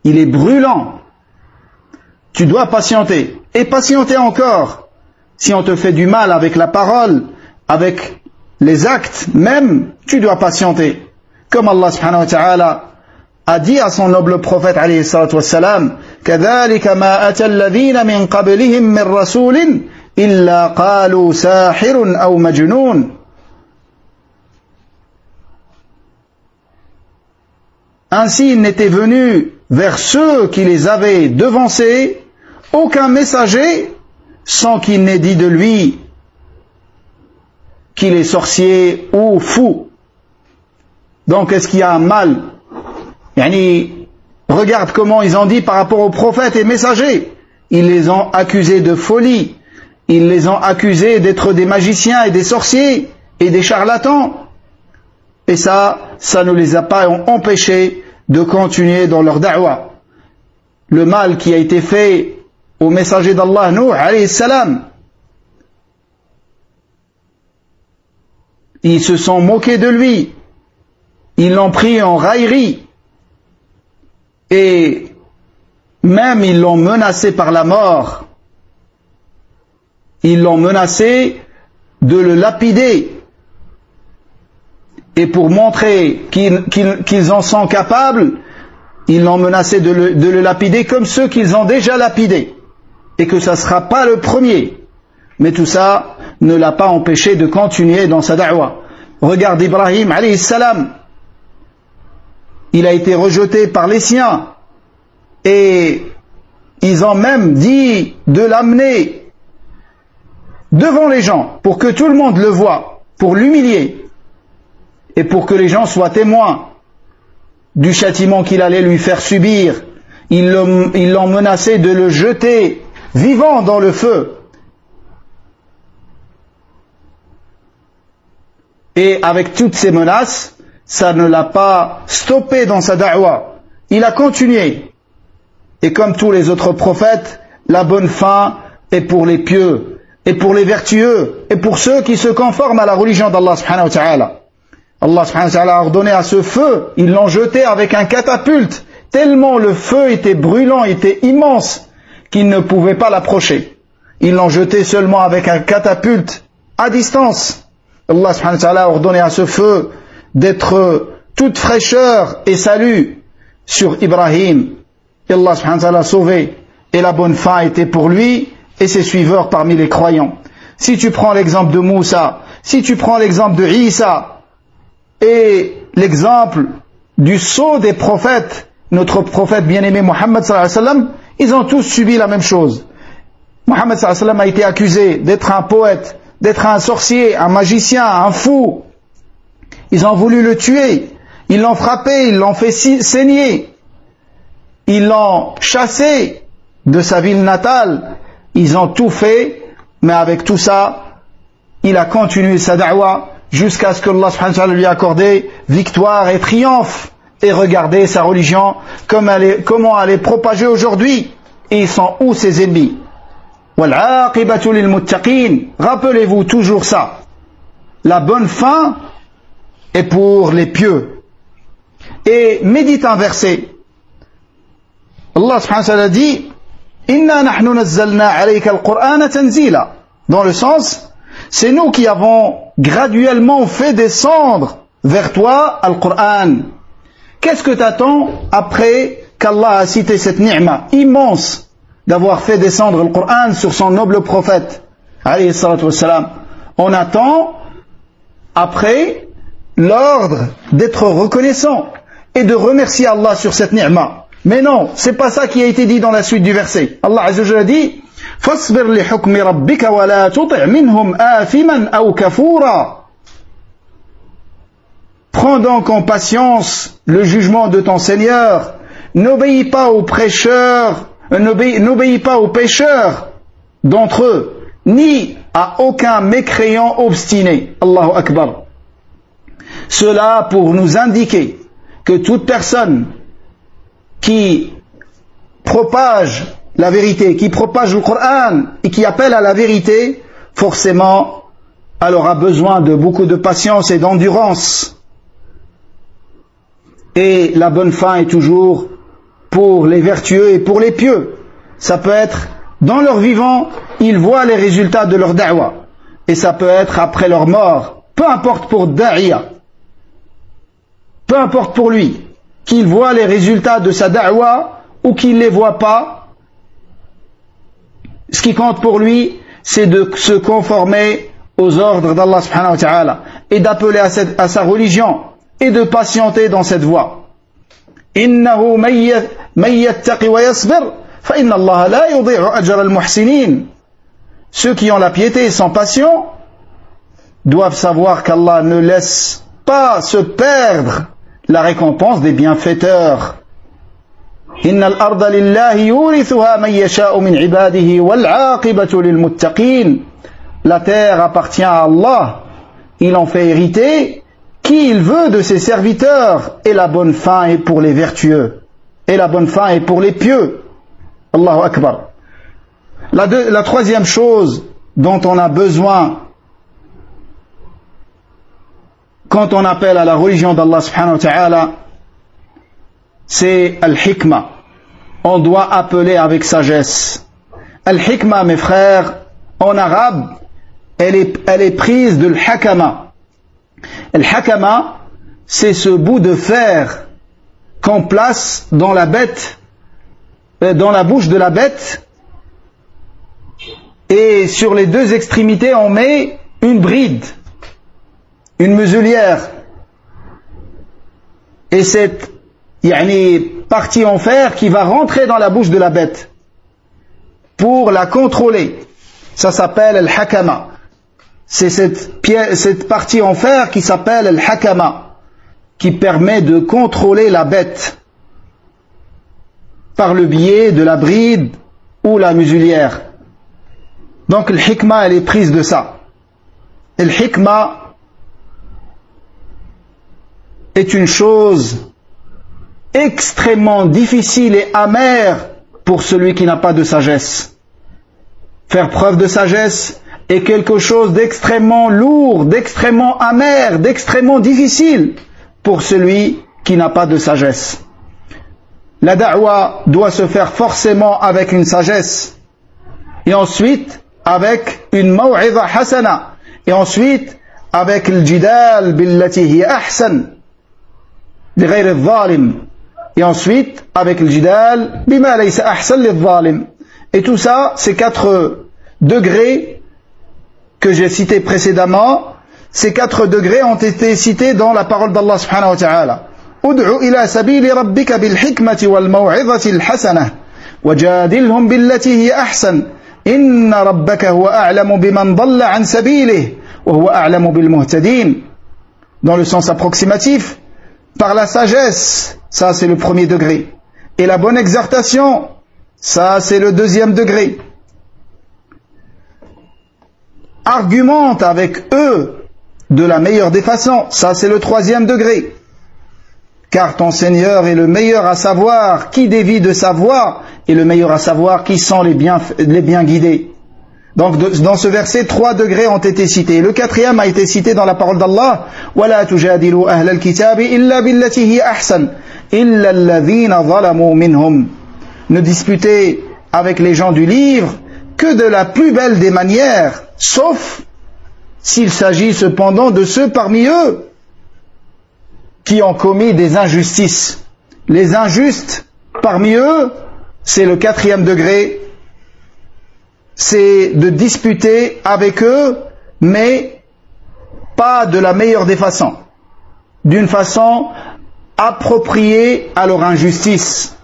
Il est brûlant. Tu dois patienter. Et patienter encore. Si on te fait du mal avec la parole, avec les actes même, tu dois patienter. Comme Allah subhanahu wa ta'ala a dit à son noble prophète alayhi salatu wassalam, كَذَلِكَ مَا أَتَى الَّذِينَ مِنْ قَبْلِهِمْ مِنْ رَسُولٍ إِلَّا قَالُوا سَاحِرٌ أَوْ مَجْنُونٌ. Ainsi il n'était venu vers ceux qui les avaient devancés aucun messager sans qu'il n'ait dit de lui qu'il est sorcier ou fou. Donc est-ce qu'il y a un mal? Regarde comment ils ont dit par rapport aux prophètes et messagers. Ils les ont accusés de folie. ils les ont accusés d'être des magiciens et des sorciers et des charlatans. Et ça ne les a pas empêchés de continuer dans leur da'wa. Le mal qui a été fait au messager d'Allah, Nuh alayhi salam, ils se sont moqués de lui, ils l'ont pris en raillerie, et même ils l'ont menacé par la mort, ils l'ont menacé de le lapider. Et pour montrer qu'ils en sont capables, ils l'ont menacé de le lapider comme ceux qu'ils ont déjà lapidés. Et que ça ne sera pas le premier. Mais tout ça ne l'a pas empêché de continuer dans sa da'wa. Regarde Ibrahim alayhi salam. Il a été rejeté par les siens. Et ils ont même dit de l'amener devant les gens pour que tout le monde le voie, pour l'humilier. Et pour que les gens soient témoins du châtiment qu'il allait lui faire subir. Ils l'ont menacé de le jeter vivant dans le feu. Et avec toutes ces menaces, ça ne l'a pas stoppé dans sa da'wa. Il a continué. Et comme tous les autres prophètes, la bonne fin est pour les pieux, et pour les vertueux, et pour ceux qui se conforment à la religion d'Allah subhanahu wa ta'ala. Allah subhanahu wa ta'ala a ordonné à ce feu, ils l'ont jeté avec un catapulte, tellement le feu était brûlant, était immense, qu'ils ne pouvaient pas l'approcher. Ils l'ont jeté seulement avec un catapulte à distance. Allah subhanahu wa ta'ala a ordonné à ce feu d'être toute fraîcheur et salut sur Ibrahim. Et Allah subhanahu wa ta'ala a sauvé. Et la bonne fin était pour lui et ses suiveurs parmi les croyants. Si tu prends l'exemple de Moussa, si tu prends l'exemple de Isa, et l'exemple du sceau des prophètes, notre prophète bien-aimé Muhammad sallallahu alayhi wa sallam, ils ont tous subi la même chose. Muhammad sallallahu alayhi wa sallam a été accusé d'être un poète, d'être un sorcier, un magicien, un fou. Ils ont voulu le tuer, ils l'ont frappé, ils l'ont fait saigner, ils l'ont chassé de sa ville natale, ils ont tout fait, mais avec tout ça, il a continué sa da'wa, jusqu'à ce que Allah subhanahu wa ta'ala lui ait accordé victoire et triomphe. Et regardez sa religion, comment elle est propagée aujourd'hui. Et ils sont où ses ennemis? Wal-aqibatu lil-muttaqin. Rappelez-vous toujours ça. La bonne fin est pour les pieux. Et médite un verset. Allah subhanahu wa ta'ala dit Inna nahnu nazzalna alayka al-Qur'ana tanzila. Dans le sens, c'est nous qui avons graduellement fait descendre vers toi Al-Qur'an. Qu'est-ce que t'attends après qu'Allah a cité cette ni'ma immense d'avoir fait descendre le Qur'an sur son noble prophète alayhi salatu wassalam? On attend après l'ordre d'être reconnaissant et de remercier Allah sur cette ni'ma. Mais non, c'est pas ça qui a été dit dans la suite du verset. Allah azza wa jalla dit فاصبر لحكم ربك ولا تطع منهم آثما أو كفورا. Prends donc en patience le jugement de ton Seigneur. N'obéis pas aux prêcheurs, n'obéis pas aux pécheurs d'entre eux, ni à aucun mécréant obstiné. Allahu Akbar. Cela pour nous indiquer que toute personne qui propage la vérité, qui propage le Coran et qui appelle à la vérité, forcément, elle aura besoin de beaucoup de patience et d'endurance. Et la bonne fin est toujours pour les vertueux et pour les pieux. Ça peut être dans leur vivant, ils voient les résultats de leur da'wa. Et ça peut être après leur mort. Peu importe pour da'iya. Peu importe pour lui. Qu'il voit les résultats de sa da'wa ou qu'il ne les voit pas. Ce qui compte pour lui, c'est de se conformer aux ordres d'Allah subhanahu wa ta'ala et d'appeler à sa religion et de patienter dans cette voie. Innahu man yattaqi wa yasbir fa inna Allah la yudhi'u ajra al-muhsinin. Ceux qui ont la piété et sont patients doivent savoir qu'Allah ne laisse pas se perdre la récompense des bienfaiteurs. إن الأرض لله يورثها من يشاء من عباده والعاقبة للمتقين. La terre appartient à Allah, il en fait hériter qui il veut de ses serviteurs, et la bonne fin est pour les vertueux, et la bonne fin est pour les pieux. Allahu Akbar. La troisième chose dont on a besoin quand on appelle à la religion d'Allah subhanahu wa ta'ala, c'est al-hikmah. On doit appeler avec sagesse. Al-hikmah, mes frères, en arabe, elle est prise de l'hakama. Al-hakama, c'est ce bout de fer qu'on place dans la bête, dans la bouche de la bête, et sur les deux extrémités on met une bride, une muselière, et cette partie en fer qui va rentrer dans la bouche de la bête pour la contrôler. Ça s'appelle al-hakama. C'est cette partie en fer qui s'appelle al-hakama, qui permet de contrôler la bête par le biais de la bride ou la muselière. Donc al-hikma, elle est prise de ça. Al-hikma est une chose extrêmement difficile et amère pour celui qui n'a pas de sagesse. Faire preuve de sagesse est quelque chose d'extrêmement lourd, d'extrêmement amer, d'extrêmement difficile pour celui qui n'a pas de sagesse. La da'wa doit se faire forcément avec une sagesse, et ensuite avec une maw'idha hasana, et ensuite avec le jidal billati hiya ahsan bighayr adh-dhalim, et ensuite avec le jidal bima laysa ahsan lidh-dhalim. Et tout ça, ces 4 degrés que j'ai cités précédemment, ces 4 degrés ont été cités dans la parole d'Allah subhanahu wa ta'ala. Ud'u ila sabili rabbika bil hikmati wal maw'izati al hasanah wajadilhum billati hiya ahsan inna rabbaka huwa a'lamu biman dalla an sabilihi wa huwa a'lamu bil muhtadin. Dans le sens approximatif, par la sagesse, ça c'est le premier degré, et la bonne exhortation, ça c'est le deuxième degré. Argumente avec eux de la meilleure des façons, ça c'est le troisième degré. Car ton Seigneur est le meilleur à savoir qui dévie de sa voie, et le meilleur à savoir qui sont les bien guidés. Donc dans ce verset, 3 degrés ont été cités. Le 4e a été cité dans la parole d'Allah: وَلَا تُجَادِلُوا أَهْلَ الْكِتَابِ إِلَّا بِالَّتِي هِيَ أَحْسَنُ إِلَّا الَّذِينَ ظَلَمُوا مِنْهُمْ. Ne disputez avec les gens du livre que de la plus belle des manières, sauf s'il s'agit cependant de ceux parmi eux qui ont commis des injustices. Les injustes parmi eux, c'est le 4e degré, c'est de disputer avec eux, mais pas de la meilleure des façons, d'une façon appropriée à leur injustice.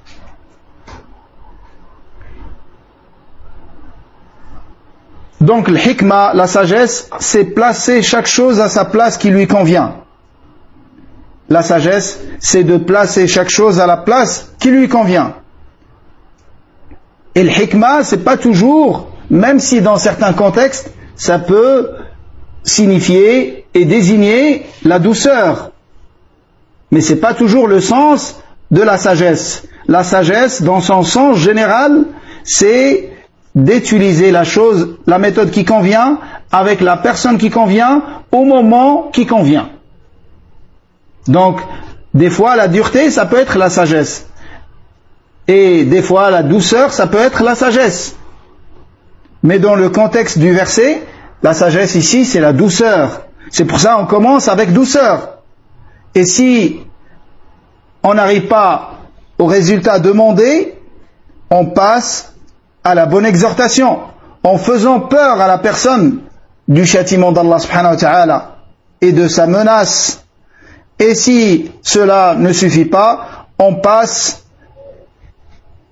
Donc le hikmah, la sagesse, c'est placer chaque chose à sa place qui lui convient. La sagesse, c'est de placer chaque chose à la place qui lui convient. Et le hikmah, c'est pas toujours, même si dans certains contextes, ça peut signifier et désigner la douceur. Mais c'est pas toujours le sens de la sagesse. La sagesse, dans son sens général, c'est d'utiliser la chose, la méthode qui convient, avec la personne qui convient, au moment qui convient. Donc, des fois, la dureté, ça peut être la sagesse. Et des fois, la douceur, ça peut être la sagesse. Mais dans le contexte du verset, la sagesse ici, c'est la douceur. C'est pour ça qu'on commence avec douceur. Et si on n'arrive pas au résultat demandé, on passe à la bonne exhortation, en faisant peur à la personne du châtiment d'Allah subhanahu wa ta'ala et de sa menace. Et si cela ne suffit pas, on passe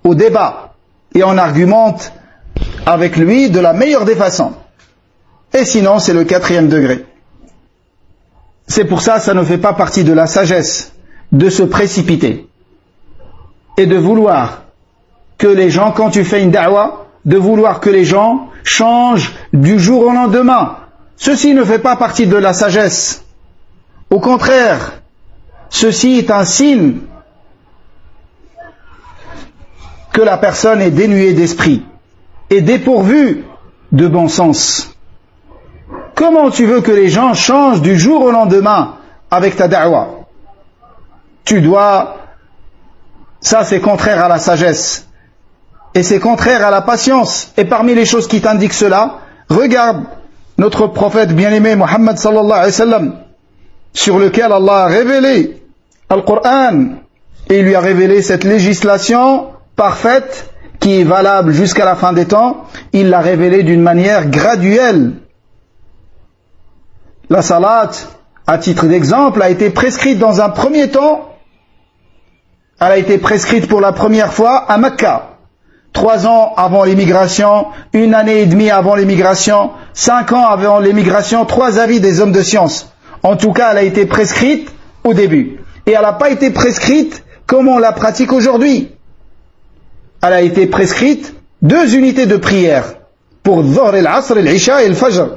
au débat et on argumente avec lui de la meilleure des façons. Et sinon, c'est le 4e degré. C'est pour ça, ça ne fait pas partie de la sagesse de se précipiter. et de vouloir que les gens, quand tu fais une da'wa, de vouloir que les gens changent du jour au lendemain. Ceci ne fait pas partie de la sagesse. Au contraire, ceci est un signe que la personne est dénuée d'esprit et dépourvue de bon sens. Comment tu veux que les gens changent du jour au lendemain avec ta da'wa? Tu dois... Ça, c'est contraire à la sagesse. Et c'est contraire à la patience. Et parmi les choses qui t'indiquent cela, regarde notre prophète bien-aimé Muhammad sallallahu alayhi wa sallam, sur lequel Allah a révélé Al-Qur'an, et il lui a révélé cette législation parfaite qui est valable jusqu'à la fin des temps. Il l'a révélé d'une manière graduelle. La salat, à titre d'exemple, a été prescrite dans un premier temps. Elle a été prescrite pour la première fois à Mecca. 3 ans avant l'émigration, 1 année et demie avant l'émigration, 5 ans avant l'émigration, 3 avis des hommes de science. En tout cas, elle a été prescrite au début. Et elle n'a pas été prescrite comme on la pratique aujourd'hui. Elle a été prescrite 2 unités de prière pour Dhuhr, al-Asr, al-Isha et le Fajr.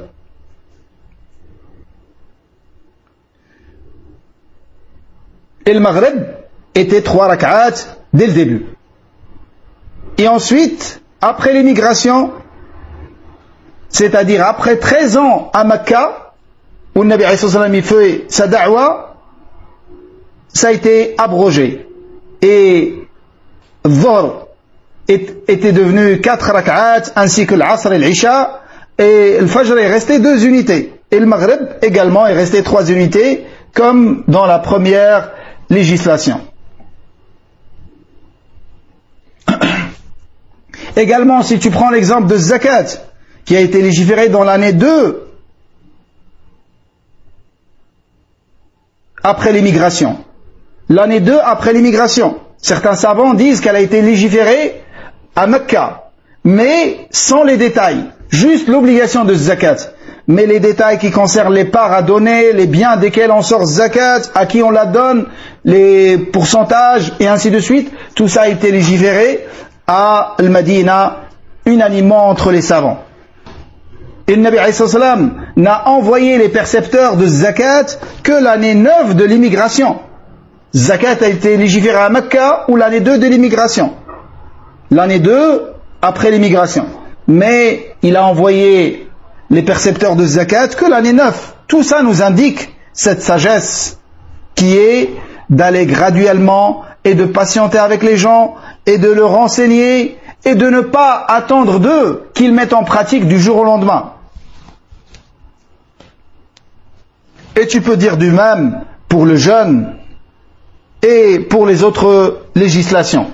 Et le Maghreb était 3 rak'at dès le début. Et ensuite, après l'émigration, c'est-à-dire après 13 ans à Mecca, où le Nabi alayhi sallam il fait sa da'wa, ça a été abrogé. Et Dhuhr était devenu 4 rak'at, ainsi que l'Asr et l'Isha, et le Fajr est resté 2 unités. Et le Maghreb également est resté 3 unités, comme dans la première législation. Également, si tu prends l'exemple de Zakat, qui a été légiféré dans l'année 2 après l'immigration. L'année 2 après l'immigration. Certains savants disent qu'elle a été légiférée à Mecca, mais sans les détails. Juste l'obligation de Zakat. Mais les détails qui concernent les parts à donner, les biens desquels on sort Zakat, à qui on la donne, les pourcentages et ainsi de suite, tout ça a été légiféré à Al-Madina, unanimement entre les savants. Et le Nabi alayhi salam n'a envoyé les percepteurs de Zakat que l'année 9 de l'immigration. Zakat a été légiféré à Mecca ou l'année 2 de l'immigration. L'année 2 après l'immigration. Mais il a envoyé les percepteurs de Zakat que l'année 9. Tout ça nous indique cette sagesse qui est d'aller graduellement et de patienter avec les gens et de leur enseigner et de ne pas attendre d'eux qu'ils mettent en pratique du jour au lendemain. Et tu peux dire du même pour le jeûne et pour les autres législations.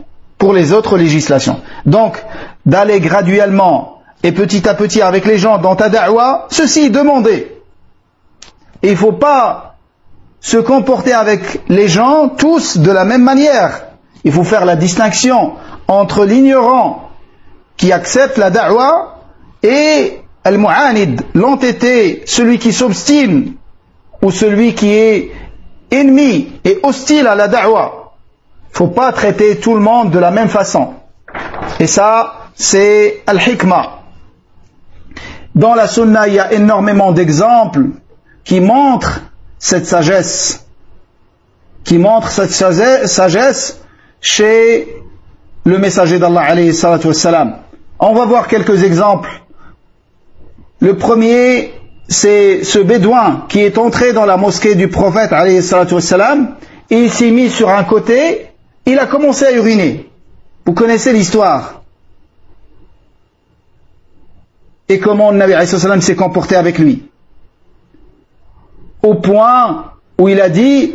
Donc, d'aller graduellement et petit à petit avec les gens dans ta da'wa, ceci est demandé. Et il ne faut pas se comporter avec les gens tous de la même manière. Il faut faire la distinction entre l'ignorant qui accepte la da'wa et al-mu'anid, l'entêté, celui qui s'obstine ou celui qui est ennemi et hostile à la da'wa. Il ne faut pas traiter tout le monde de la même façon. Et ça, c'est al-hikmah. Dans la sunna, il y a énormément d'exemples qui montrent cette sagesse. Chez le messager d'Allah alayhi salatu wassalam. On va voir quelques exemples. Le premier, c'est ce bédouin qui est entré dans la mosquée du prophète alayhi salatu wassalam, et il s'est mis sur un côté, il a commencé à uriner. Vous connaissez l'histoire. Et comment le Nabi alayhi sallam s'est comporté avec lui. Au point où il a dit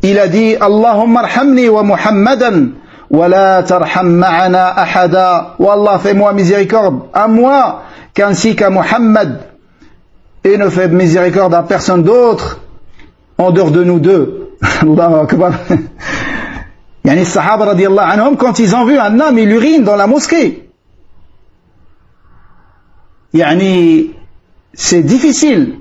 Allahumma arhamni wa Muhammadan wa la tarham ma'ana ahada. Wa Allah, fais-moi miséricorde à moi qu'ainsi qu'à Muhammad, et ne fais miséricorde à personne d'autre en dehors de nous deux. Allahu Akbar. Yani, les Sahaba radiyallahu anhum, quand ils ont vu un homme, il urine dans la mosquée. Yani, c'est difficile.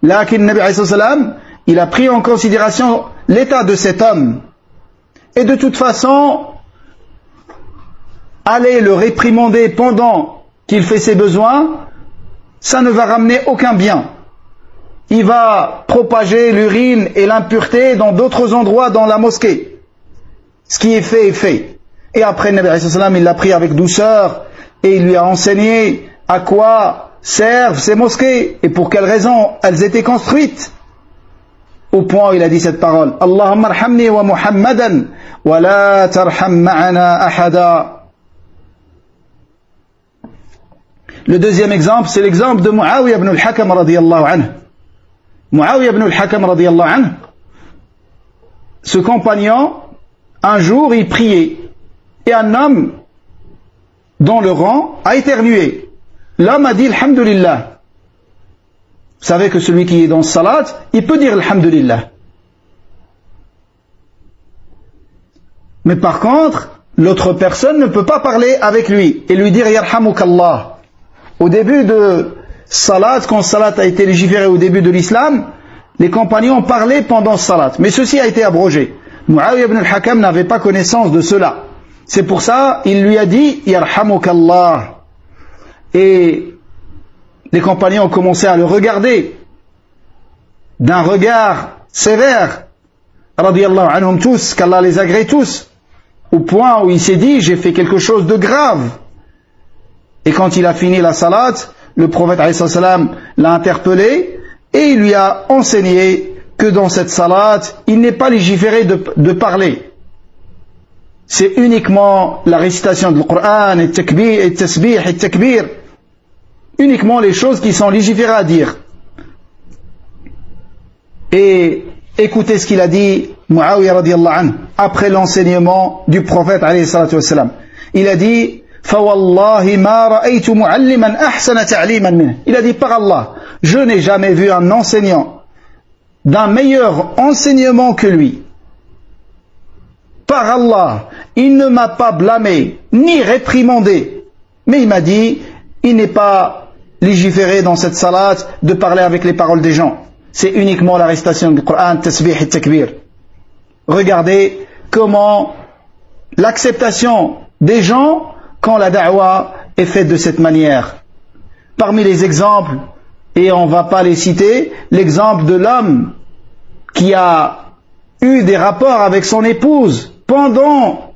Là, que le Nabi alayhi salam, il a pris en considération l'état de cet homme. Et de toute façon, aller le réprimander pendant qu'il fait ses besoins, ça ne va ramener aucun bien. Il va propager l'urine et l'impureté dans d'autres endroits dans la mosquée. Ce qui est fait est fait. Et après, le Nabi alayhi salam, il l'a pris avec douceur et il lui a enseigné à quoi servent ces mosquées et pour quelles raisons elles étaient construites. Au point où il a dit cette parole: Allahumma arhamni wa Muhammadan wa la tarham ma'ana ahada. Le deuxième exemple, c'est l'exemple de Muawiyah ibn al-Hakam radiyallahu anhu. Muawiyah ibn al-Hakam radiyallahu anhu, ce compagnon, un jour il priait et un homme dans le rang a éternué. L'homme a dit alhamdulillah. Vous savez que celui qui est dans le salat, il peut dire alhamdulillah. Mais par contre, l'autre personne ne peut pas parler avec lui et lui dire yarhamukallah. Au début de salat, quand salat a été légiféré au début de l'islam, les compagnons parlaient pendant salat. Mais ceci a été abrogé. Muawiyah ibn al-Hakam n'avait pas connaissance de cela. C'est pour ça il lui a dit yarhamukallah. Et les compagnons ont commencé à le regarder d'un regard sévère, radiyallahu anhum tous, qu'Allah les agrée tous, au point où il s'est dit j'ai fait quelque chose de grave. Et quand il a fini la salat, le prophète alayhi salam l'a interpellé et il lui a enseigné que dans cette salat, il n'est pas légiféré de parler. C'est uniquement la récitation du Coran, et takbir, et tasbih, et takbir. Uniquement les choses qui sont légiférées à dire. Et écoutez ce qu'il a dit, Muawiyah radiyallahu anhu, après l'enseignement du prophète alayhi salatu wassalam. Il a dit فَوَاللَّهِ مَا رَأَيْتُ مُعَلِّمًا أَحْسَنَ تَعْلِيمًا مِنْهُ. Il a dit par Allah, je n'ai jamais vu un enseignant d'un meilleur enseignement que lui. Par Allah, il ne m'a pas blâmé, ni réprimandé, mais il m'a dit, il n'est pas légiféré dans cette salat de parler avec les paroles des gens. C'est uniquement la récitation du Coran, tasbih et takbir. Regardez comment l'acceptation des gens quand la da'wa est faite de cette manière. Parmi les exemples, et on ne va pas les citer, l'exemple de l'homme qui a eu des rapports avec son épouse pendant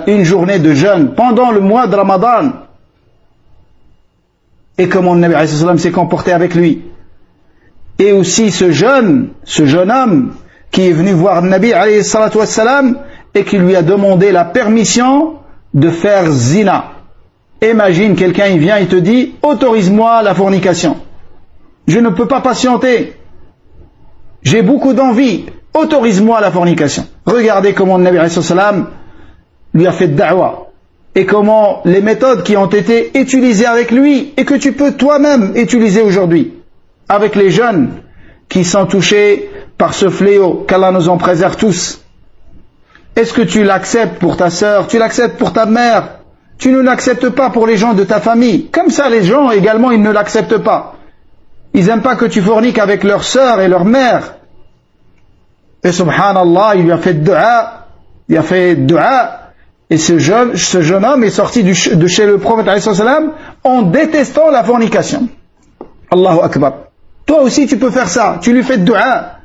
une journée de jeûne, pendant le mois de Ramadan, et comment le Nabi alayhi salam s'est comporté avec lui. Et aussi ce jeune homme qui est venu voir le Nabi alayhi salam et qui lui a demandé la permission de faire zina. Imagine, quelqu'un il vient et te dit autorise-moi la fornication. Je ne peux pas patienter. J'ai beaucoup d'envie. Autorise-moi la fornication. Regardez comment le Nabi alayhi salam lui a fait da'wa. Et comment les méthodes qui ont été utilisées avec lui et que tu peux toi-même utiliser aujourd'hui avec les jeunes qui sont touchés par ce fléau, qu'Allah nous en préserve tous. Est-ce que tu l'acceptes pour ta sœur, tu l'acceptes pour ta mère, tu ne l'acceptes pas pour les gens de ta famille? Comme ça, les gens également, ils ne l'acceptent pas. Ils n'aiment pas que tu forniques avec leur sœur et leur mère. Et subhanallah, il lui a fait dua, et ce jeune homme est sorti de chez le prophète alayhi salam en détestant la fornication. Allahu Akbar. Toi aussi tu peux faire ça, tu lui fais dua,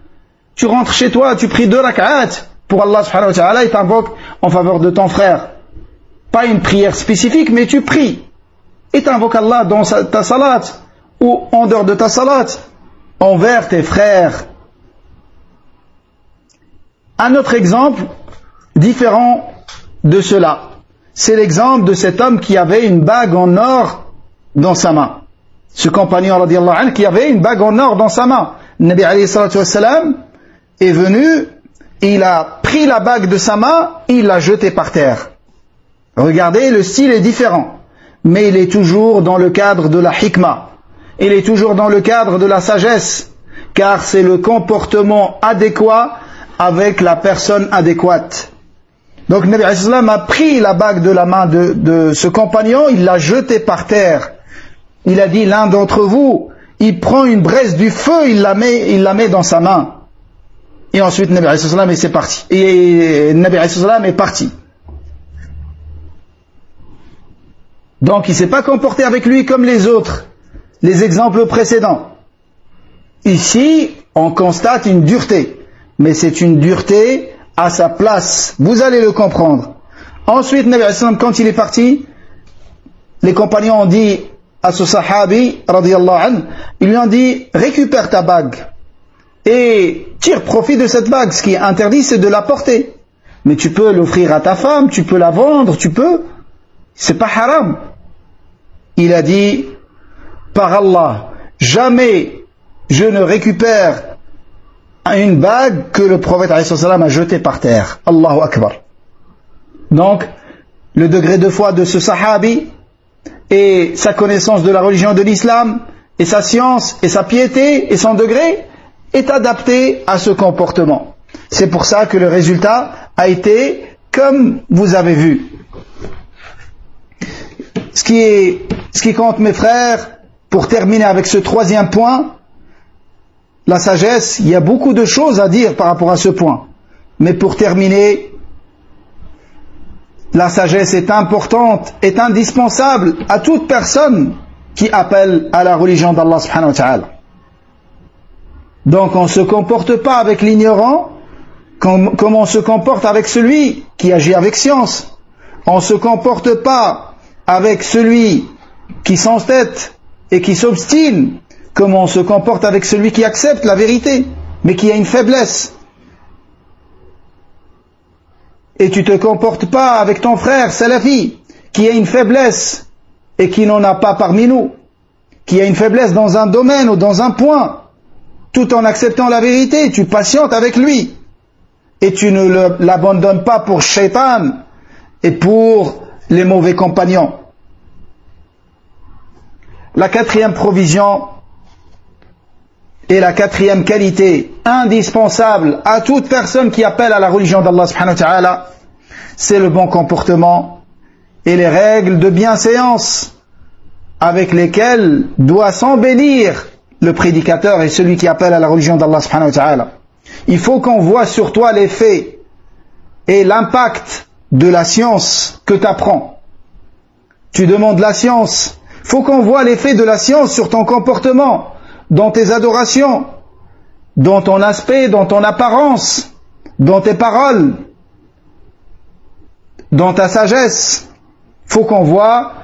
tu rentres chez toi, tu pries 2 rak'at pour Allah subhanahu wa ta'ala et t'invoques en faveur de ton frère. Pas une prière spécifique, mais tu pries. Et t'invoques Allah dans ta salat, ou en dehors de ta salat, envers tes frères. Un autre exemple, différent de cela, c'est l'exemple de cet homme qui avait une bague en or dans sa main. Ce compagnon radiyallahu anhu qui avait une bague en or dans sa main. Le Nabi alayhi salatu wassalam est venu, il a pris la bague de sa main, il l'a jetée par terre. Regardez, le style est différent, mais il est toujours dans le cadre de la hikmah, il est toujours dans le cadre de la sagesse, car c'est le comportement adéquat avec la personne adéquate. Donc le Nabi alayhi salam a pris la bague de la main de ce compagnon, il l'a jetée par terre. Il a dit, l'un d'entre vous, il prend une braise du feu, il la met dans sa main. Et ensuite, Nabi alayhi salam, c'est parti. Et Nabi alayhi salam est parti. Donc, il ne s'est pas comporté avec lui comme les autres, les exemples précédents. Ici, on constate une dureté, mais c'est une dureté à sa place. Vous allez le comprendre. Ensuite, Nabi alayhi salam, quand il est parti, les compagnons ont dit à ce sahabi, radiyallahu anhu, ils lui ont dit, récupère ta bague et tire profit de cette bague. Ce qui est interdit, c'est de la porter. Mais tu peux l'offrir à ta femme, tu peux la vendre, tu peux. C'est pas haram. Il a dit, par Allah, jamais je ne récupère une bague que le prophète a jetée par terre. Allahu Akbar. Donc, le degré de foi de ce sahabi et sa connaissance de la religion de l'islam et sa science et sa piété et son degré est adapté à ce comportement. C'est pour ça que le résultat a été comme vous avez vu. Ce qui compte, mes frères, pour terminer avec ce troisième point, la sagesse, il y a beaucoup de choses à dire par rapport à ce point. Mais pour terminer, la sagesse est importante, est indispensable à toute personne qui appelle à la religion d'Allah subhanahu wa ta'ala. Donc on ne se comporte pas avec l'ignorant comme on se comporte avec celui qui agit avec science. On ne se comporte pas avec celui qui s'entête et qui s'obstine comme on se comporte avec celui qui accepte la vérité, mais qui a une faiblesse. Et tu ne te comportes pas avec ton frère salafi qui a une faiblesse et qui n'en a pas parmi nous, qui a une faiblesse dans un domaine ou dans un point, tout en acceptant la vérité, tu patientes avec lui et tu ne l'abandonnes pas pour shaitan et pour les mauvais compagnons. La quatrième provision et la quatrième qualité indispensable à toute personne qui appelle à la religion d'Allah subhanahu wa ta'ala, c'est le bon comportement et les règles de bienséance avec lesquelles doit s'embellir le prédicateur et celui qui appelle à la religion d'Allah subhanahu wa ta'ala. Il faut qu'on voit sur toi l'effet et l'impact de la science que tu apprends. Tu demandes la science. Il faut qu'on voit l'effet de la science sur ton comportement, dans tes adorations, dans ton aspect, dans ton apparence, dans tes paroles, dans ta sagesse. Il faut qu'on voit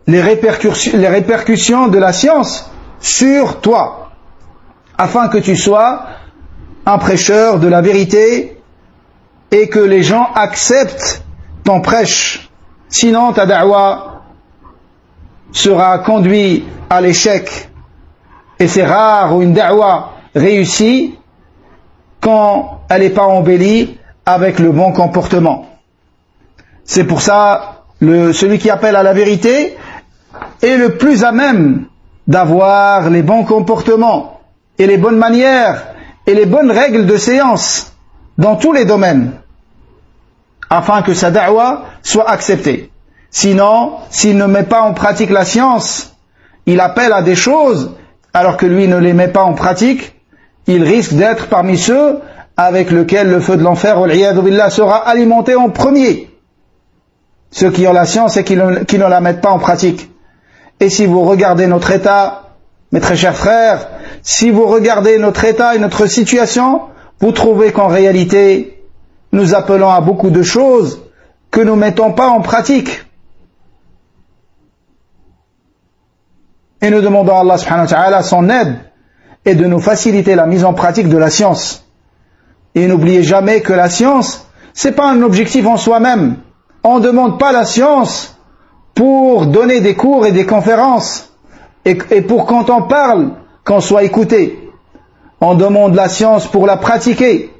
les répercussions de la science sur toi, afin que tu sois un prêcheur de la vérité et que les gens acceptent ton prêche. Sinon, ta da'wa sera conduite à l'échec. Et c'est rare où une da'wa réussit quand elle n'est pas embellie avec le bon comportement. C'est pour ça, celui qui appelle à la vérité est le plus à même d'avoir les bons comportements et les bonnes manières et les bonnes règles de séance dans tous les domaines, afin que sa da'wa soit acceptée. Sinon, s'il ne met pas en pratique la science, il appelle à des choses, alors que lui ne les met pas en pratique, il risque d'être parmi ceux avec lesquels le feu de l'enfer, wal-'iyadhu billah, sera alimenté en premier. Ceux qui ont la science et qui ne la mettent pas en pratique. Et si vous regardez notre état, mes très chers frères, si vous regardez notre état et notre situation, vous trouvez qu'en réalité, nous appelons à beaucoup de choses que nous ne mettons pas en pratique. Et nous demandons à Allah subhanahu wa ta'ala son aide et de nous faciliter la mise en pratique de la science. Et n'oubliez jamais que la science, c'est pas un objectif en soi-même. On ne demande pas la science pour donner des cours et des conférences et pour quand on parle, qu'on soit écouté. On demande la science pour la pratiquer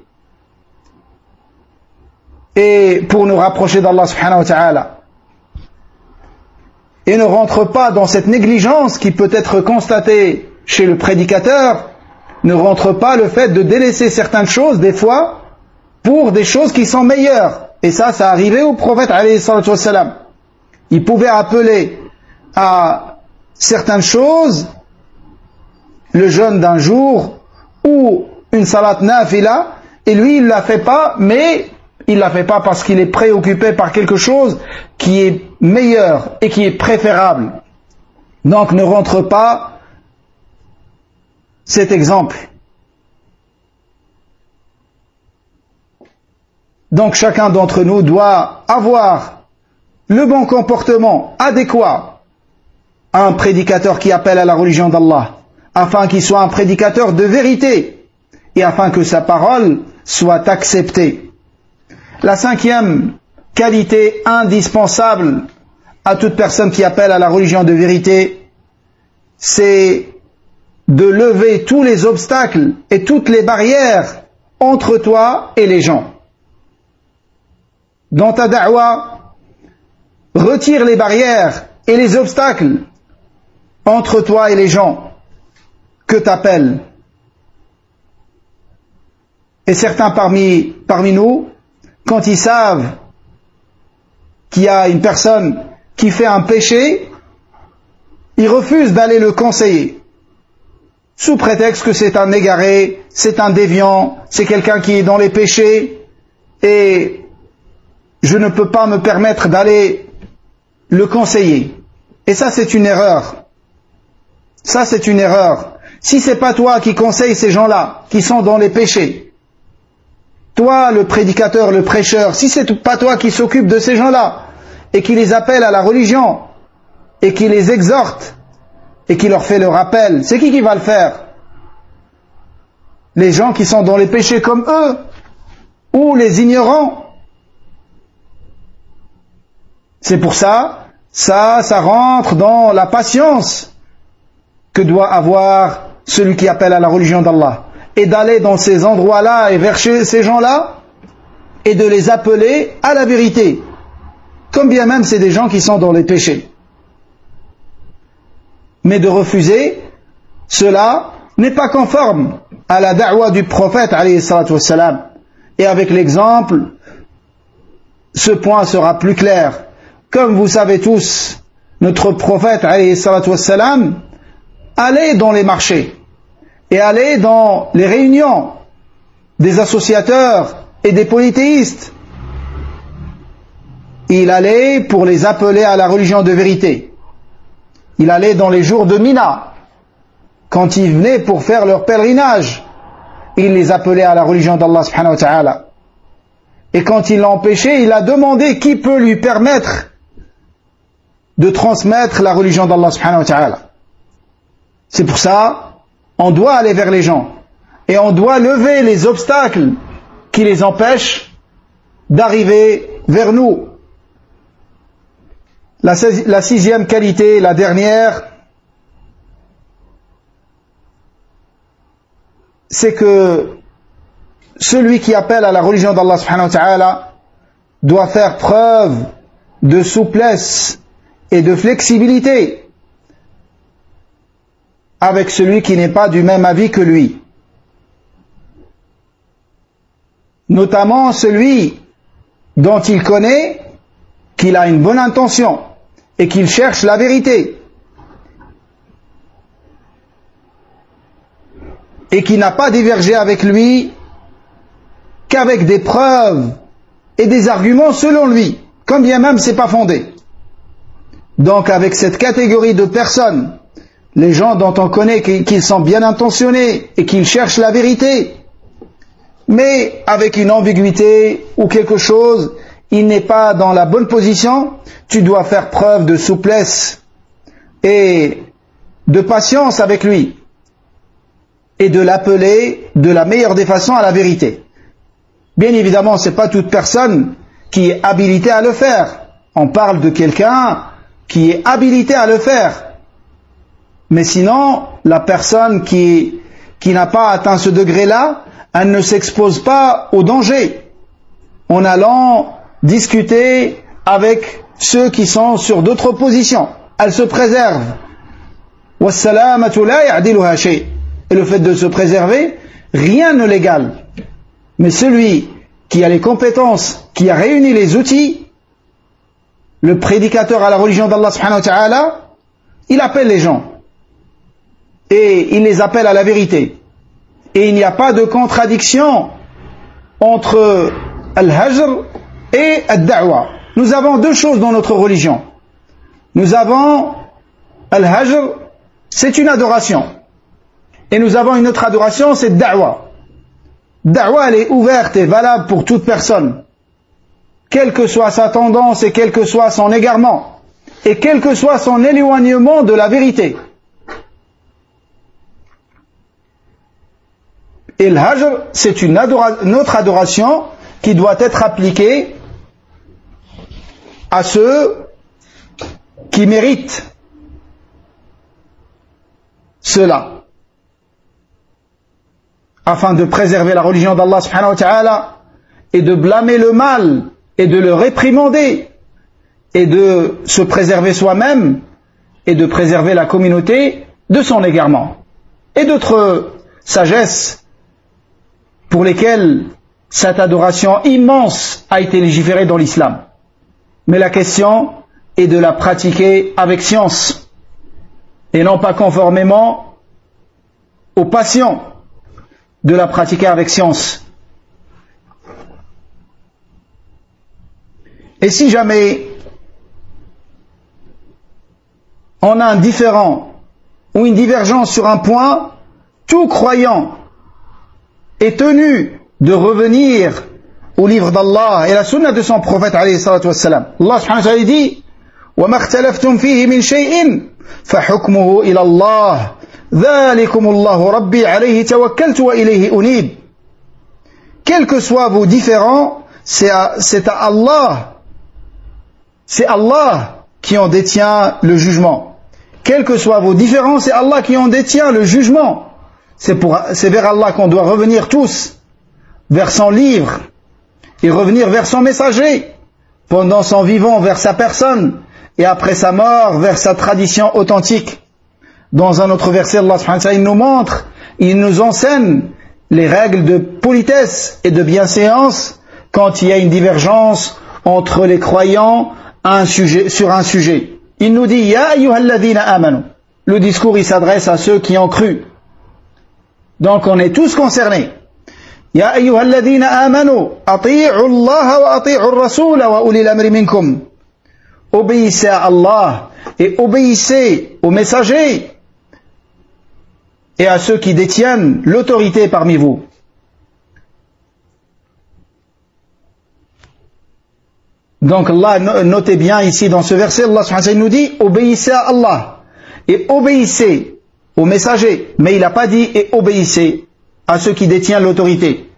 et pour nous rapprocher d'Allah subhanahu wa ta'ala. Et ne rentre pas dans cette négligence qui peut être constatée chez le prédicateur. Ne rentre pas le fait de délaisser certaines choses des fois pour des choses qui sont meilleures. Et ça arrivait au prophète alayhi salatu wassalam. Il pouvait appeler à certaines choses le jeûne d'un jour ou une salat nafila, et lui il ne la fait pas, mais il ne la fait pas parce qu'il est préoccupé par quelque chose qui est meilleur et qui est préférable. Donc ne rentre pas cet exemple. Donc chacun d'entre nous doit avoir le bon comportement adéquat à un prédicateur qui appelle à la religion d'Allah, afin qu'il soit un prédicateur de vérité et afin que sa parole soit acceptée. La cinquième qualité indispensable à toute personne qui appelle à la religion de vérité, c'est de lever tous les obstacles et toutes les barrières entre toi et les gens. Dans ta da'wa, retire les barrières et les obstacles entre toi et les gens que t'appelles. Et certains parmi nous, quand ils savent qu'il y a une personne qui fait un péché, ils refusent d'aller le conseiller, sous prétexte que c'est un égaré, c'est un déviant, c'est quelqu'un qui est dans les péchés, et je ne peux pas me permettre d'aller le conseiller. Et ça, c'est une erreur. Ça, c'est une erreur. Si c'est pas toi qui conseille ces gens-là, qui sont dans les péchés, toi, le prédicateur, le prêcheur, si c'est pas toi qui s'occupe de ces gens-là, et qui les appelle à la religion, et qui les exhorte, et qui leur fait le rappel, c'est qui va le faire? Les gens qui sont dans les péchés comme eux, ou les ignorants? C'est pour ça rentre dans la patience que doit avoir celui qui appelle à la religion d'Allah. Et d'aller dans ces endroits-là et vers ces gens-là, et de les appeler à la vérité. Comme bien même c'est des gens qui sont dans les péchés. Mais de refuser, cela n'est pas conforme à la da'wa du prophète, alayhi salatu wassalam. Et avec l'exemple, ce point sera plus clair. Comme vous savez tous, notre prophète, alayhi salatu wassalam, allait dans les marchés et allait dans les réunions des associateurs et des polythéistes. Il allait pour les appeler à la religion de vérité. Il allait dans les jours de Mina, quand ils venaient pour faire leur pèlerinage. Il les appelait à la religion d'Allah subhanahu wa ta'ala. Et quand il l'a empêché, il a demandé qui peut lui permettre de transmettre la religion d'Allah subhanahu wa ta'ala. C'est pour ça, on doit aller vers les gens et on doit lever les obstacles qui les empêchent d'arriver vers nous. La sixième qualité, la dernière, c'est que celui qui appelle à la religion d'Allah subhanahu wa ta'ala doit faire preuve de souplesse et de flexibilité avec celui qui n'est pas du même avis que lui. Notamment celui dont il connaît qu'il a une bonne intention et qu'il cherche la vérité et qui n'a pas divergé avec lui qu'avec des preuves et des arguments selon lui, quand bien même c'est pas fondé. Donc avec cette catégorie de personnes, les gens dont on connaît qu'ils sont bien intentionnés et qu'ils cherchent la vérité, mais avec une ambiguïté ou quelque chose, il n'est pas dans la bonne position, tu dois faire preuve de souplesse et de patience avec lui et de l'appeler de la meilleure des façons à la vérité. Bien évidemment, ce n'est pas toute personne qui est habilitée à le faire. On parle de quelqu'un qui est habilité à le faire. Mais sinon, la personne qui n'a pas atteint ce degré-là, elle ne s'expose pas au danger en allant discuter avec ceux qui sont sur d'autres positions. Elle se préserve. Et le fait de se préserver, rien ne l'égale. Mais celui qui a les compétences, qui a réuni les outils, le prédicateur à la religion d'Allah subhanahu wa ta'ala, il appelle les gens. Et il les appelle à la vérité. Et il n'y a pas de contradiction entre al-hajr et al-da'wa. Nous avons deux choses dans notre religion. Nous avons al-hajr, c'est une adoration. Et nous avons une autre adoration, c'est da'wa. Da'wa, elle est ouverte et valable pour toute personne, quelle que soit sa tendance et quel que soit son égarement, et quel que soit son éloignement de la vérité. Et le hajr, c'est une autre adoration qui doit être appliquée à ceux qui méritent cela, afin de préserver la religion d'Allah subhanahu wa ta'ala et de blâmer le mal et de le réprimander et de se préserver soi-même et de préserver la communauté de son égarement et d'autres sagesses pour lesquelles cette adoration immense a été légiférée dans l'islam. Mais la question est de la pratiquer avec science et non pas conformément aux passions, de la pratiquer avec science. Et si jamais on a un différend ou une divergence sur un point, tout croyant est tenu de revenir au livre d'Allah et la sunna de son prophète alayhi salatu wassalam. Allah subhanahu wa ta'ala dit وَمَا اخْتَلَفْتُمْ فِيهِ مِنْ شَيْءٍ فَحُكْمُهُ إِلَى اللَّهِ ذَلِكُمُ اللَّهُ رَبِّي عَلَيْهِ تَوَكَّلْتُ وَإِلَيْهِ أُنِيبُ. Quels que soient vos différends, c'est à Allah. C'est Allah qui en détient le jugement. Quels que soient vos différends, c'est Allah qui en détient le jugement. C'est vers Allah qu'on doit revenir tous, vers son livre, et revenir vers son messager, pendant son vivant vers sa personne, et après sa mort vers sa tradition authentique. Dans un autre verset, Allah subhanahu wa ta'ala, il nous montre, il nous enseigne les règles de politesse et de bienséance quand il y a une divergence entre les croyants sur un sujet. Il nous dit, Ya ayyuhalladhina amanu. Le discours, il s'adresse à ceux qui ont cru. Donc on est tous concernés. Ya ayyuhalladhina amanu, ati'u Allah wa ati'u ar-rasul wa ulil amri minkum. Obéissez à Allah et obéissez aux messagers et à ceux qui détiennent l'autorité parmi vous. Donc Allah, notez bien ici dans ce verset, Allah subhanahu wa ta'ala nous dit obéissez à Allah et obéissez aux messagers, mais il n'a pas dit et obéissez à ceux qui détiennent l'autorité,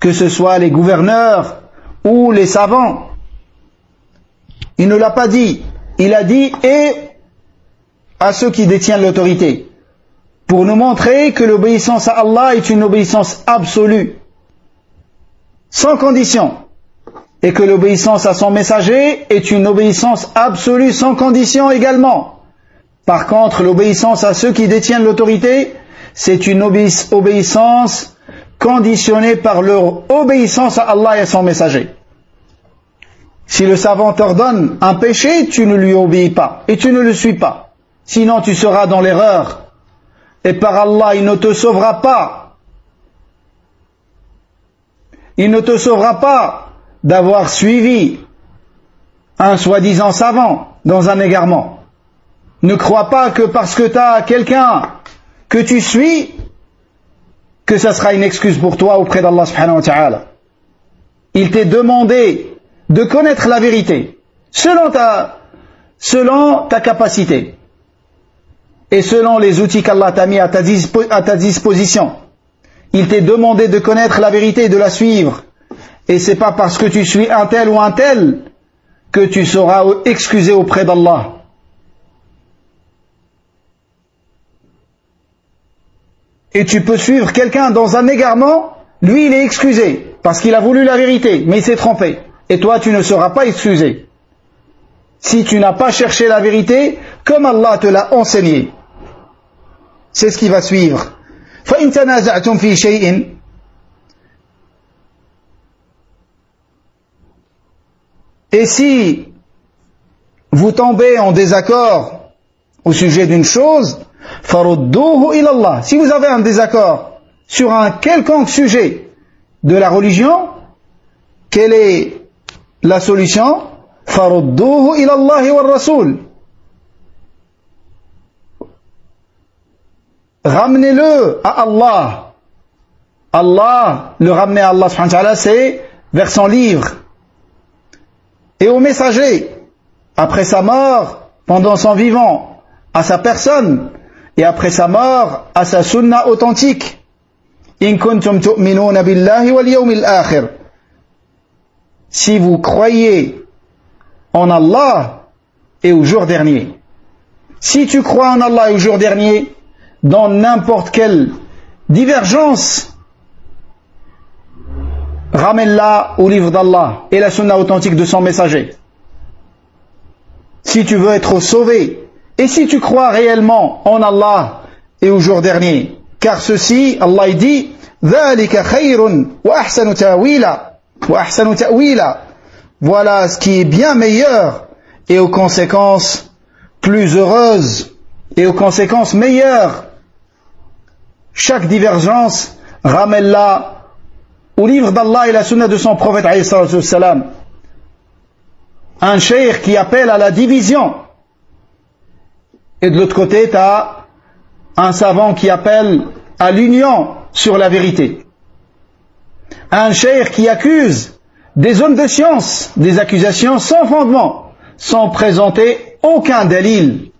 que ce soit les gouverneurs ou les savants. Il ne l'a pas dit, il a dit et à ceux qui détiennent l'autorité, pour nous montrer que l'obéissance à Allah est une obéissance absolue, sans condition, et que l'obéissance à son messager est une obéissance absolue, sans condition également. Par contre, l'obéissance à ceux qui détiennent l'autorité, c'est une obéissance conditionnée par leur obéissance à Allah et à son messager. Si le savant t'ordonne un péché, tu ne lui obéis pas et tu ne le suis pas. Sinon tu seras dans l'erreur. Et par Allah, il ne te sauvera pas. Il ne te sauvera pas d'avoir suivi un soi-disant savant dans un égarement. Ne crois pas que parce que tu as quelqu'un que tu suis, que ça sera une excuse pour toi auprès d'Allah subhanahu wa ta'ala. Il t'est demandé de connaître la vérité selon ta capacité et selon les outils qu'Allah t'a mis à ta disposition. Il t'est demandé de connaître la vérité et de la suivre. Et c'est pas parce que tu suis un tel ou un tel que tu seras excusé auprès d'Allah. Et tu peux suivre quelqu'un dans un égarement, lui il est excusé parce qu'il a voulu la vérité, mais il s'est trompé. Et toi tu ne seras pas excusé si tu n'as pas cherché la vérité comme Allah te l'a enseigné. C'est ce qui va suivre. فَإِن تَنَازَعْتُمْ فِي شَيْءٍ. Et si vous tombez en désaccord au sujet d'une chose, فَرُدُّوهُ إِلَى اللَّهِ. Si vous avez un désaccord sur un quelconque sujet de la religion, quelle est la solution? فَرُدُّوهُ إِلَى اللَّهِ وَالرَّسُولِ. Ramenez-le à Allah. Allah, le ramener à Allah subhanahu wa ta'ala, c'est vers son livre. Et au messager, après sa mort, pendant son vivant, à sa personne, et après sa mort, à sa sunna authentique. In kuntum tu'minuna billahi wal yawmil akhir. Si vous croyez en Allah et au jour dernier. Si tu crois en Allah et au jour dernier, dans n'importe quelle divergence, ramène-la au livre d'Allah et la sunna authentique de son messager. Si tu veux être sauvé, et si tu crois réellement en Allah et au jour dernier, car ceci, Allah dit, ذَلِكَ خَيْرٌ وَأَحْسَنُ تَأْوِيلًا. Voilà ce qui est bien meilleur et aux conséquences plus heureuses et aux conséquences meilleures. Chaque divergence, ramène-la au livre d'Allah et la sunna de son prophète alayhi salatu wassalam. Un cheikh qui appelle à la division, et de l'autre côté tu as un savant qui appelle à l'union sur la vérité. Un cheikh qui accuse des hommes de science, des accusations sans fondement, sans présenter aucun dalil.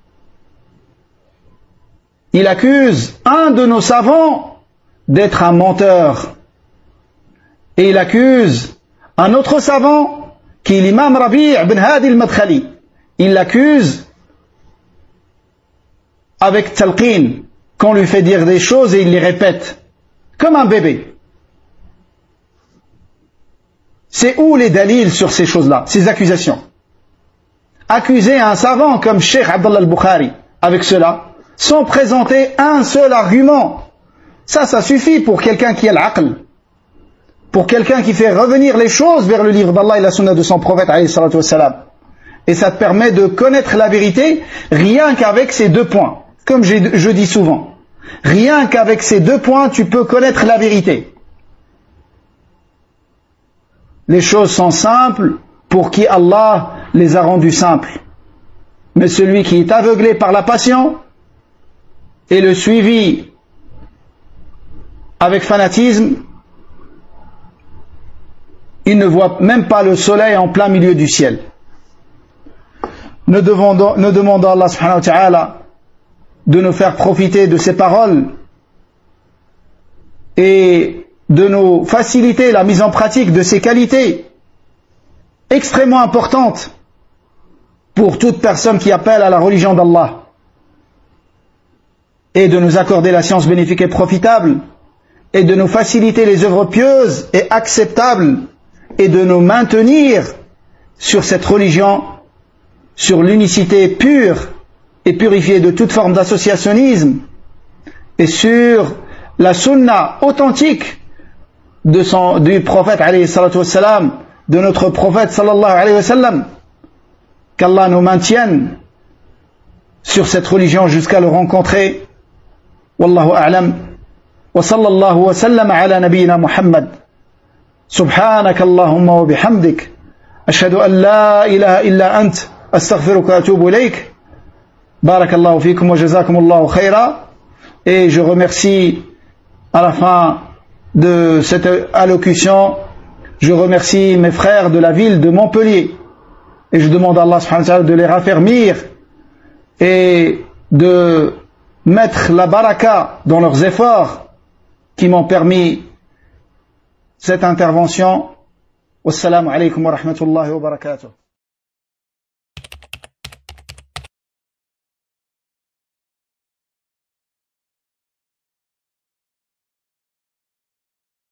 Il accuse un de nos savants d'être un menteur. Et il accuse un autre savant, qui est l'imam Rabi' ibn Hadi al-Madkhali. Il l'accuse avec talqin, qu'on lui fait dire des choses et il les répète, comme un bébé. C'est où les dalils sur ces choses-là, ces accusations? Accuser un savant comme Cheikh Abdallah al-Bukhari avec cela, sans présenter un seul argument, ça suffit pour quelqu'un qui a l'aql, pour quelqu'un qui fait revenir les choses vers le livre d'Allah et la sunna de son prophète alayhi salatu wassalam. Et ça te permet de connaître la vérité rien qu'avec ces deux points. Comme je dis souvent, rien qu'avec ces deux points, tu peux connaître la vérité. Les choses sont simples pour qui Allah les a rendues simples. Mais celui qui est aveuglé par la passion et le suivi avec fanatisme, il ne voit même pas le soleil en plein milieu du ciel. Nous demandons à Allah subhanahu wa ta'ala de nous faire profiter de ces paroles et de nous faciliter la mise en pratique de ces qualités extrêmement importantes pour toute personne qui appelle à la religion d'Allah, et de nous accorder la science bénéfique et profitable, et de nous faciliter les œuvres pieuses et acceptables, et de nous maintenir sur cette religion, sur l'unicité pure et purifiée de toute forme d'associationnisme, et sur la sunna authentique du prophète alayhi salatu wassalam, de notre prophète sallallahu alayhi wa sallam. Qu'Allah nous maintienne sur cette religion jusqu'à le rencontrer. Wallahu a'lam. Wa sallallahu wa sallam ala nabiyyina Muhammad. Subhanaka Allahumma wa bihamdik. Ashhadu an la ilaha illa ant. Astaghfiruka wa atubu ilayk. Barakallahu fikum wa jazakumullahu khaira. Et je remercie à la fin de cette allocution, je remercie mes frères de la ville de Montpellier. Et je demande à Allah subhanahu wa ta'ala de les raffermir et de mettre la baraka dans leurs efforts qui m'ont permis cette intervention. Wassalamu alaykum wa rahmatullahi wa barakatuh.